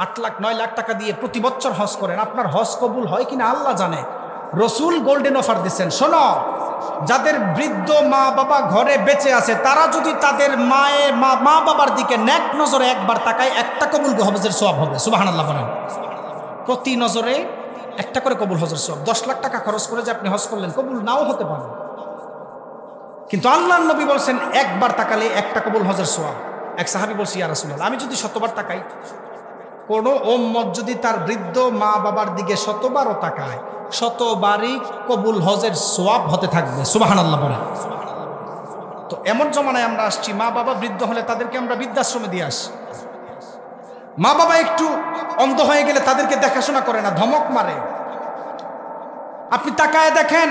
8 লাখ 9 লাখ টাকা দিয়ে প্রতি বছর হজ করেন, আপনার হজ কবুল হয় কিনা আল্লাহ জানে। রসুল গোল্ডেন অফার দিচ্ছেন, শোনো, যাদের বৃদ্ধ মা বাবা ঘরে বেঁচে আছে, তারা যদি তাদের মা বাবার দিকে নেক নজরে একবার তাকায়, একটা কবুল হজের সওয়াব হবে। সুবহানাল্লাহ বলেন। প্রতি নজরে একটা করে কবুল হজের সওয়াব। 10 লাখ টাকা খরচ করে যে আপনি হজ করলেন, কবুল নাও হতে পারে, কিন্তু আল্লাহর নবী বলছেন একবার তাকালে একটা কবুল হজের সওয়াব। এক সাহাবী বলছি, ইয়া রাসূলুল্লাহ, আমি যদি 100বার তাকাই, কোন উম্মত যদি তার বৃদ্ধ মা বাবার দিকে 100বারও তাকায়, 100বারই কবুল হজের সওয়াব হতে থাকবে। সুবহানাল্লাহ বলেন। তো এমন জমানায় আমরা আসছি, মা বাবা বৃদ্ধ হলে তাদেরকে আমরা বৃদ্ধাশ্রমে দিয়ে আসি। মা বাবা একটু অন্ধ হয়ে গেলে তাদেরকে দেখাশোনা করে না, ধমক মারে। আপনি তাকায় দেখেন,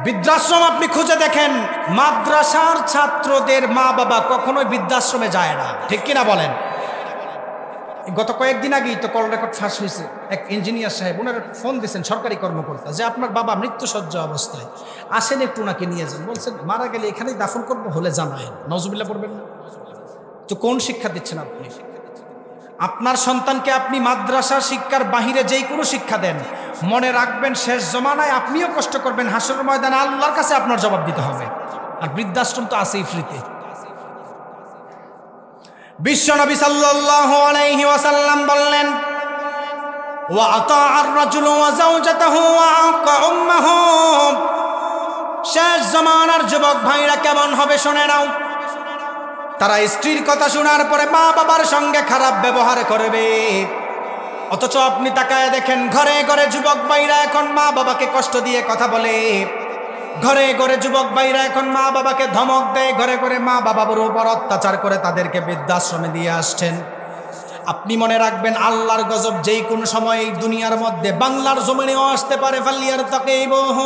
বৃদ্ধাশ্রম আপনি খুঁজে দেখেন, মাদ্রাসার ছাত্রদের মা বাবা কখনোই বৃদ্ধাশ্রমে যায় না, ঠিক কিনা বলেন? গত কয়েকদিন আগেই তো কল রেকর্ড ফাঁস হয়েছে, এক ইঞ্জিনিয়ার সাহেব ওনার ফোন দিয়েছেন সরকারি কর্মকর্তা, যে আপনার বাবা মৃত্যুসজ্জা অবস্থায়, আসেন একটু ওনাকে নিয়ে যান। বলছেন মারা গেলে এখানেই দাফন করবো, হলে জানায়। নওজুবিল্লাহ পড়বেন না? তো কোন শিক্ষা দিচ্ছেন আপনি? আপনার সন্তানকে আপনি মাদ্রাসা শিক্ষার বাহিরে যেই কোনো শিক্ষা দেন, মনে রাখবেন শেষ জমানায় আপনিও কষ্ট করবেন, হাসরের ময়দানে আল্লাহর কাছে আপনার জবাব দিতে হবে। আর বৃদ্ধাশ্রম তো আছেই ফ্রিতে। বিশ্বনবী সাল্লাল্লাহু আলাইহি ওয়াসাল্লাম বললেন, ওয়া আতাআর রাজুলু ওয়া যাওজাতাহু ওয়া আক্কা উম্মাহু। শেষ জমানার যুবক ভাইরা কেমন হবে শুনে নাও। তারা স্ত্রীর কথা শোনার পরে মা বাবার সঙ্গে খারাপ ব্যবহার করবে। অথচ আপনি তাকায় দেখেন, ঘরে ঘরে যুবক ভাইরা এখন মা বাবাকে কষ্ট দিয়ে কথা বলে, ঘরে ঘরে যুবক ভাইরা এখন মা বাবাকে ধমক দেয়, ঘরে ঘরে মা বাবার উপর অত্যাচার করে তাদেরকে বৃদ্ধাশ্রমে দিয়ে আসছেন। আপনি মনে রাখবেন, আল্লাহর গজব যেই কোন সময় এই দুনিয়ার মধ্যে বাংলার জমিনেও আসতে পারে। ফালিয়ারতাকিবুহু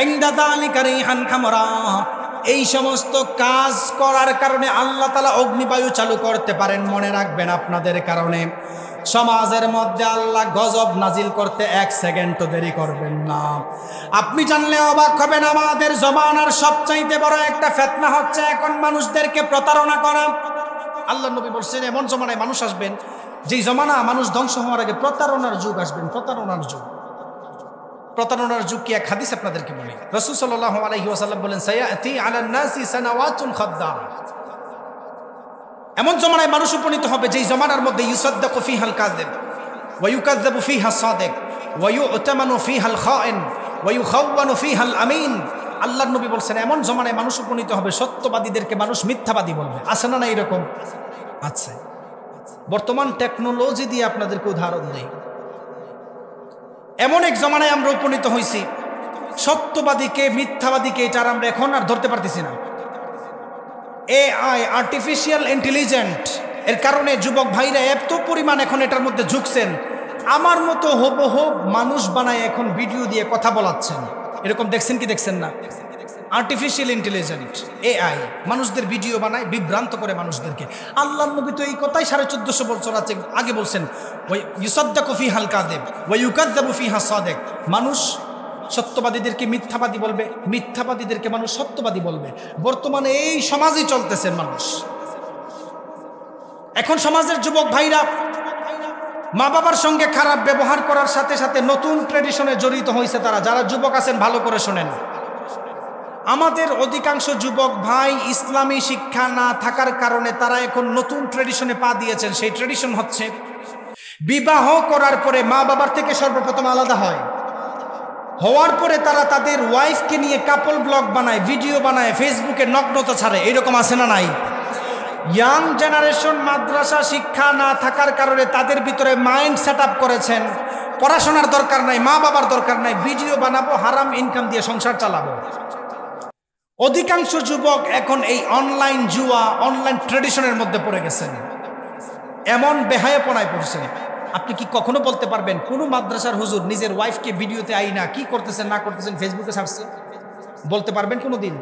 ইনদা যালিকা রিহান হামরা। এই সমস্ত কাজ করার কারণে আল্লাহ তাআলা অগ্নিবায়ু চালু করতে পারেন। মনে রাখবেন, আপনাদের কারণে সমাজের মধ্যে আল্লাহ গজব নাজিল করতে 1 সেকেন্ডও দেরি করবেন না। আপনি জানলে অবাক হবেন, আমাদের জমানার সবচাইতে বড় একটা ফিতনা হচ্ছে এখন মানুষদেরকে প্রতারণা করা। আল্লাহ নবী বলছেন, এমন জমানায় মানুষ আসবেন, যেই জমানা মানুষ ধ্বংস হওয়ার আগে প্রতারণার যুগ আসবেন। প্রতারণার যুগ, প্রতারণার যুগ কি? এক হাদিস আপনাদেরকে বলি। রাসূল সাল্লাল্লাহু আলাইহি ওয়াসাল্লাম বলেন, সায়াতি আলান নাসি সানাওয়াতুন খাদ্দা। এমন জমানায় মানুষ উপনীত হবে, যেই জমানার মধ্যে ইউসাদ্দাকু ফিহাল কাযিব ওয়া ইউকাযযাবু ফিহা সাদিক ওয়া ইউতামানু ফিহাল খায়েন ওয়া ইউখাওয়ানু ফিহাল আমিন। আল্লাহর নবী বলছেন, এমন জমানায় মানুষ উপনীত হবে, সত্যবাদীদেরকে মানুষ মিথ্যাবাদী বলবে। আছে না? না এরকম আছে। বর্তমান টেকনোলজি দিয়ে আপনাদেরকে উদাহরণ দেই। এমন এক জমানায় আমরা উপনীত হয়েছি, সত্যবাদীকে মিথ্যাবাদীকে এটা আমরা এখন আর ধরতে পারতেছি না। AI, আর্টিফিশিয়াল ইন্টেলিজেন্ট, এর কারণে যুবক ভাইরা এত পরিমাণ এখন এটার মধ্যে ঝুঁকছেন, আমার মতো হুবহু মানুষ বানায় এখন ভিডিও দিয়ে কথা বলাচ্ছেন। এরকম দেখছেন কি দেখছেন না? আর্টিফিশিয়াল ইন্টেলিজেন্ট AI মানুষদের ভিডিও বানায়, বিভ্রান্ত করে মানুষদেরকে। আল্লাহর নবী তো এই কথাই 1450 বছর আগে বলছেন, ইউসাদ্দাকু ফিহাল কাযিব ওয়া ইউকাযযাবু ফিহা সাদিক। মানুষ সত্যবাদীদেরকে মিথ্যাবাদী বলবে, মিথ্যাবাদীদেরকে মানুষ সত্যবাদী বলবে। বর্তমানে এই সমাজই চলতেছেন মানুষ। এখন সমাজের যুবক ভাইরা মা বাবার সঙ্গে খারাপ ব্যবহার করার সাথে সাথে নতুন ট্র্যাডিশনে জড়িত হয়েছে তারা। যারা যুবক আছেন ভালো করে শোনেন, আমাদের অধিকাংশ যুবক ভাই ইসলামী শিক্ষা না থাকার কারণে তারা এখন নতুন ট্র্যাডিশনে পা দিয়েছেন। সেই ট্র্যাডিশন হচ্ছে বিবাহ করার পরে মা বাবার থেকে সর্বপ্রথম আলাদা হয়, হওয়ার পরে তারা তাদের ওয়াইফকে নিয়ে কাপল ব্লগ বানায়, ভিডিও বানায়, ফেসবুকে নগ্নতা ছাড়ে। এরকম আছে না নাই? ইয়াং জেনারেশন মাদ্রাসা শিক্ষা না থাকার কারণে তাদের ভিতরে মাইন্ড সেট আপ করেছেন, পড়াশোনার দরকার নাই, মা বাবার দরকার নাই, ভিডিও বানাবো, হারাম ইনকাম দিয়ে সংসার চালাবো। অধিকাংশ যুবক এখন এই অনলাইন জুয়া, অনলাইন ট্রেডিশনের মধ্যে পড়ে গেছেন, এমন বেহায়াপনায় পড়ছেন। আপনি কি কখনো বলতে পারবেন কোনো মাদ্রাসার হুজুর নিজের ওয়াইফকে ভিডিওতে আইনা কি করতেছেন না করতেছেন ফেসবুকে ছাড়ছে? বলতে পারবেন কোনো দিন?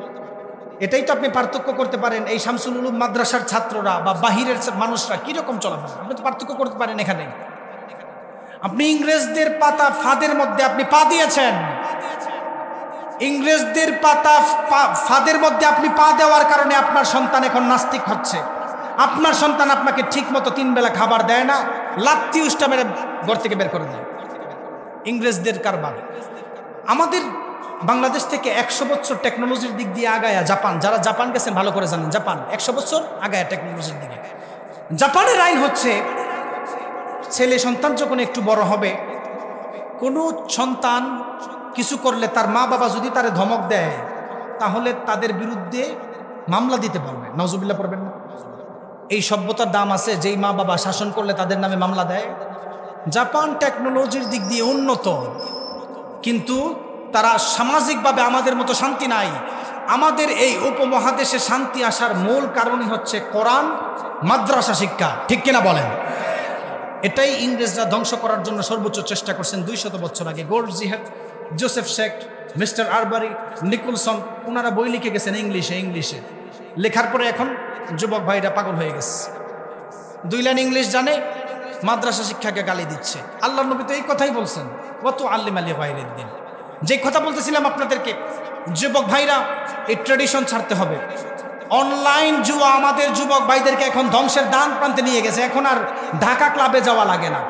এটাই তো আপনি পার্থক্য করতে পারেন এই শামসুল উলুম মাদ্রাসার ছাত্ররা বা বাহিরের মানুষরা কিরকম চলাফেরা, আপনি তো পার্থক্য করতে পারেন এখানে। আপনি ইংরেজদের পাতা ফাঁদের মধ্যে আপনি পা দিয়েছেন, ইংরেজদের পাতা ফাঁদের মধ্যে আপনি পা দেওয়ার কারণে আপনার সন্তান এখন নাস্তিক হচ্ছে। আপনার সন্তান আপনাকে ঠিক মতো 3 বেলা খাবার দেয় না, লাত্তি উষ্টা মেরে ঘর থেকে বের করে দেয়। ইংরেজদের কারবার। আমাদের বাংলাদেশ থেকে 100 বছর টেকনোলজির দিক দিয়ে আগায়া জাপান, যারা জাপান গেছেন ভালো করে জানেন, জাপান 100 বছর আগায়া টেকনোলজির দিকে। জাপানের আইন হচ্ছে ছেলে সন্তান যখন একটু বড় হবে, কোনো সন্তান কিছু করলে তার মা বাবা যদি তারে ধমক দেয় তাহলে তাদের বিরুদ্ধে মামলা দিতে পারবে। নাউজুবিল্লাহ পড়বেন না? এই সভ্যতার দাম আছে যেই মা বাবা শাসন করলে তাদের নামে মামলা দেয়। জাপান টেকনোলজির দিক দিয়ে উন্নত, কিন্তু তারা সামাজিকভাবে আমাদের মতো শান্তি নাই। আমাদের এই উপমহাদেশে শান্তি আসার মূল কারণই হচ্ছে কোরআন, মাদ্রাসা শিক্ষা, ঠিক কিনা বলেন? এটাই ইংরেজরা ধ্বংস করার জন্য সর্বোচ্চ চেষ্টা করছেন 200 বছর আগে। গোল্ড জিহাদ, জোসেফ শেক্ট, মিস্টার আরবারি, নিকলসন, ওনারা বই লিখে গেছেন ইংলিশে। লেখার পরে এখন যুবক ভাইরা পাগল হয়ে গেছে, 2 লাইন ইংলিশ জানে, মাদ্রাসা শিক্ষাকে গালি দিচ্ছে। আল্লাহর নবী তো এই কথাই বলছেন, ওয়াতু আল্লিম আলী গায়রিদ দিন। যে কথা বলতেছিলাম আপনাদেরকে, যুবক ভাইরা এই ট্রেডিশন ছাড়তে হবে। অনলাইন জুয়া আমাদের যুবক ভাইদেরকে এখন ধ্বংসের দান প্রান্তে নিয়ে গেছে। এখন আর ঢাকা ক্লাবে যাওয়া লাগে না,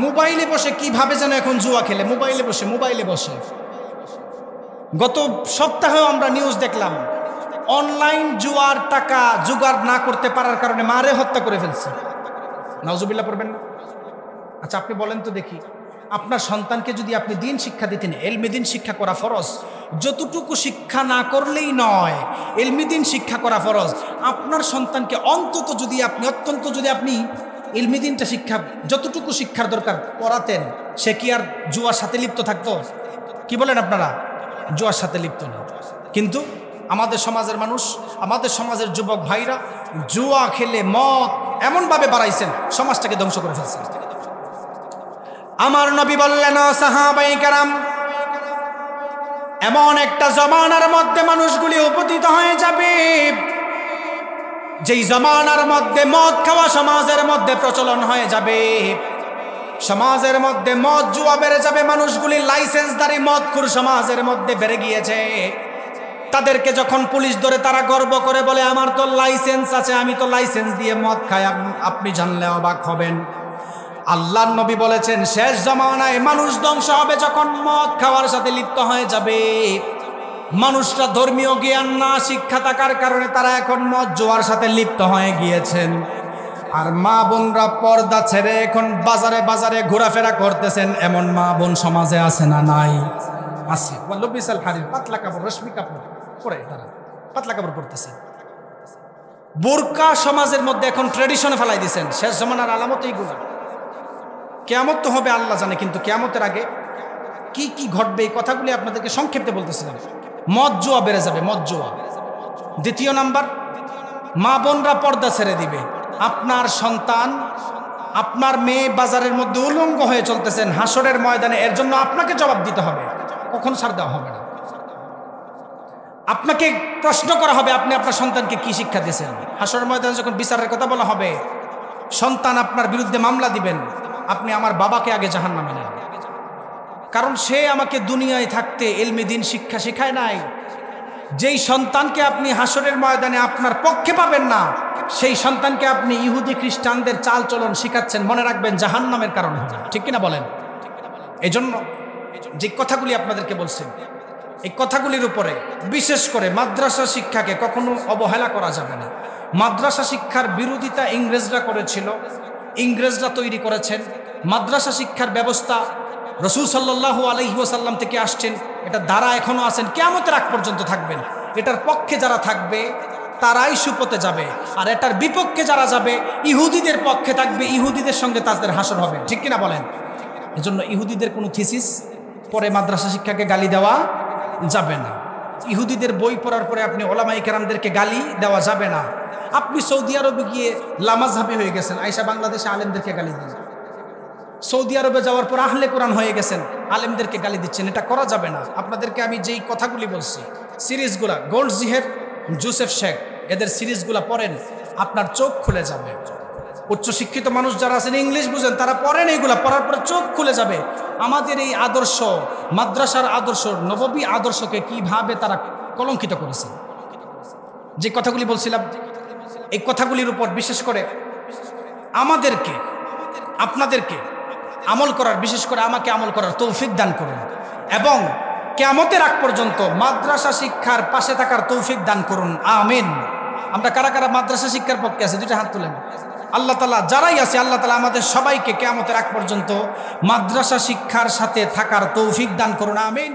মোবাইলে বসে কিভাবে যেন এখন জুয়া খেলে, মোবাইলে বসে। গত সপ্তাহেও আমরা নিউজ দেখলাম, অনলাইন জুয়ার টাকা জোগাড় না করতে পারার কারণে মারে হত্যা করে ফেলছে। নাউজুবিল্লাহ পড়বেন না? আচ্ছা আপনি বলেন তো দেখি, আপনার সন্তানকে যদি আপনি দিন শিক্ষা দিতেন, এলমে দিন শিক্ষা করা ফরজ, যতটুকু শিক্ষা না করলেই নয়, এলমে দিন শিক্ষা করা ফরজ। আপনার সন্তানকে অন্তত যদি আপনি এলমে দিনটা শিক্ষা, যতটুকু শিক্ষার দরকার পড়াতেন, সে কি আর জুয়ার সাথে লিপ্ত থাকতো? কি বলেন আপনারা? জুয়ার সাথে লিপ্ত না। কিন্তু আমাদের সমাজের মানুষ, আমাদের সমাজের যুবক ভাইরা জুয়া খেলে মদ এমনভাবে বাড়াইছেন, সমাজটাকে ধ্বংস করে ফেলছেন। আমার নবী বললেন, সাহাবায়ে কেরাম, এমন একটা জমানার মধ্যে মানুষগুলি উপস্থিত হয়ে যাবে যেই জমানার মধ্যে মদ খাওয়া সমাজের মধ্যে প্রচলন হয়ে যাবে, সমাজের মধ্যে মদ জুয়া বেড়ে যাবে, মানুষগুলি লাইসেন্সধারী মদখোর সমাজের মধ্যে বেড়ে গিয়েছে। তাদেরকে যখন পুলিশ ধরে তারা গর্ব করে বলে, আমার তো লাইসেন্স আছে, আমি তো লাইসেন্স দিয়ে মদ খাই। আপনি জানলে অবাক হবেন, আল্লাহর নবী বলেছেন শেষ জামানায় মানুষ ধ্বংস হবে যখন মদ খাওয়ার সাথে লিপ্ত হয়ে যাবে। মানুষরা ধর্মীয় জ্ঞান না শিক্ষা থাকার কারণে তারা এখন মদ জুয়ার সাথে লিপ্ত হয়ে গিয়েছেন। আর মা বোনরা পর্দা ছেড়ে এখন বাজারে বাজারে ঘোরাফেরা করতেছেন। এমন মা বোন সমাজে আছে না নাই? আছে। বিশাল হারির পাতলা কাপড়, রশ্মি কাপড় পরে তারা পাতলা কাপড় পরতেছে। বোরকা সমাজের মধ্যে এখন ট্রেডিশনে ফেলাই দিয়েছেন। শেষ জামানার আলামত এইগুলো। কিয়ামত তো হবে আল্লাহ জানে, কিন্তু কিয়ামতের আগে কি কি ঘটবে এই কথাগুলি আপনাদেরকে সংক্ষেপে বলতেছিলাম। মদ জুয়া বেড়ে যাবে, মদ জুয়া। দ্বিতীয় নাম্বার, মা বোনরা পর্দা ছেড়ে দিবে। আপনার সন্তান, আপনার মেয়ে বাজারের মধ্যে উলঙ্গ হয়ে চলতেছেন, হাসরের ময়দানে এর জন্য আপনাকে জবাব দিতে হবে, কখনো ছাড় দেওয়া হবে না। আপনাকে প্রশ্ন করা হবে আপনি আপনার সন্তানকে কি শিক্ষা দিয়েছেন। হাসরের ময়দানে যখন বিচারের কথা বলা হবে, সন্তান আপনার বিরুদ্ধে মামলা দিবেন, আপনি আমার বাবাকে আগে জাহান্নামে নেন, কারণ সে আমাকে দুনিয়ায় থাকতে ইলমে দ্বীন শিক্ষা শেখায় নাই। যেই সন্তানকে আপনি হাসরের ময়দানে আপনার পক্ষে পাবেন না, সেই সন্তানকে আপনি ইহুদি খ্রিস্টানদের চাল চলন শিখাচ্ছেন, মনে রাখবেন জাহান্নামের কারণ হবে। ঠিক কিনা বলেন? এই জন্য যে কথাগুলি আপনাদেরকে বলছেন, এই কথাগুলির উপরে বিশেষ করে মাদ্রাসা শিক্ষাকে কখনো অবহেলা করা যাবে না। মাদ্রাসা শিক্ষার বিরোধিতা ইংরেজরা করেছিল, ইংরেজরা তৈরি করেছেন। মাদ্রাসা শিক্ষার ব্যবস্থা রাসূল সাল্লাল্লাহু আলাইহি ওয়াসাল্লাম থেকে আসছেন, এটা দ্বারা এখনো আছেন, কিয়ামতের আগ পর্যন্ত থাকবেন। এটার পক্ষে যারা থাকবে তারাই সুপথে যাবে, আর এটার বিপক্ষে যারা যাবে ইহুদিদের পক্ষে থাকবে, ইহুদিদের সঙ্গে তাদের হাসর হবে। ঠিক কিনা বলেন? এজন্য ইহুদিদের কোনো থিসিস পরে মাদ্রাসা শিক্ষাকে গালি দেওয়া যাবে না। ইহুদিদের বই পড়ার পরে আপনি ওলামায়ে কেরামদেরকে গালি দেওয়া যাবে না। আপনি সৌদি আরবে গিয়ে লামাজহাবি হয়ে গেছেন, আইসা বাংলাদেশে আলেমদেরকে গালি দেন। সৌদি আরবে যাওয়ার পর আহলে কোরআন হয়ে গেছেন, আলেমদেরকে গালি দিচ্ছেন, এটা করা যাবে না। আপনাদেরকে আমি যেই কথাগুলি বলছি, সিরিজগুলা গোল্ডজিহের, জোসেফ শেখ, এদের সিরিজগুলা পড়েন, আপনার চোখ খুলে যাবে। উচ্চশিক্ষিত মানুষ যারা আছেন, ইংলিশ বুঝেন, তারা পড়েন, এইগুলা পড়ার পরে চোখ খুলে যাবে। আমাদের এই আদর্শ, মাদ্রাসার আদর্শ, নববী আদর্শকে কিভাবে তারা কলঙ্কিত করেছে। যে কথাগুলি বলছিলাম, এই কথাগুলির উপর বিশেষ করে আমাদেরকে, আপনাদেরকে আমল করার, বিশেষ করে আমাকে আমল করার তৌফিক দান করুন, এবং কিয়ামতের আগ পর্যন্ত মাদ্রাসা শিক্ষার পাশে থাকার তৌফিক দান করুন। আমিন। আমরা কারা কারা মাদ্রাসা শিক্ষার পক্ষে আছে, দুইটা হাত তুলেন। আল্লাহ তাআলা যারাই আছে, আল্লাহ তাআলা আমাদের সবাইকে কিয়ামতের আগ পর্যন্ত মাদ্রাসা শিক্ষার সাথে থাকার তৌফিক দান করুন। আমিন।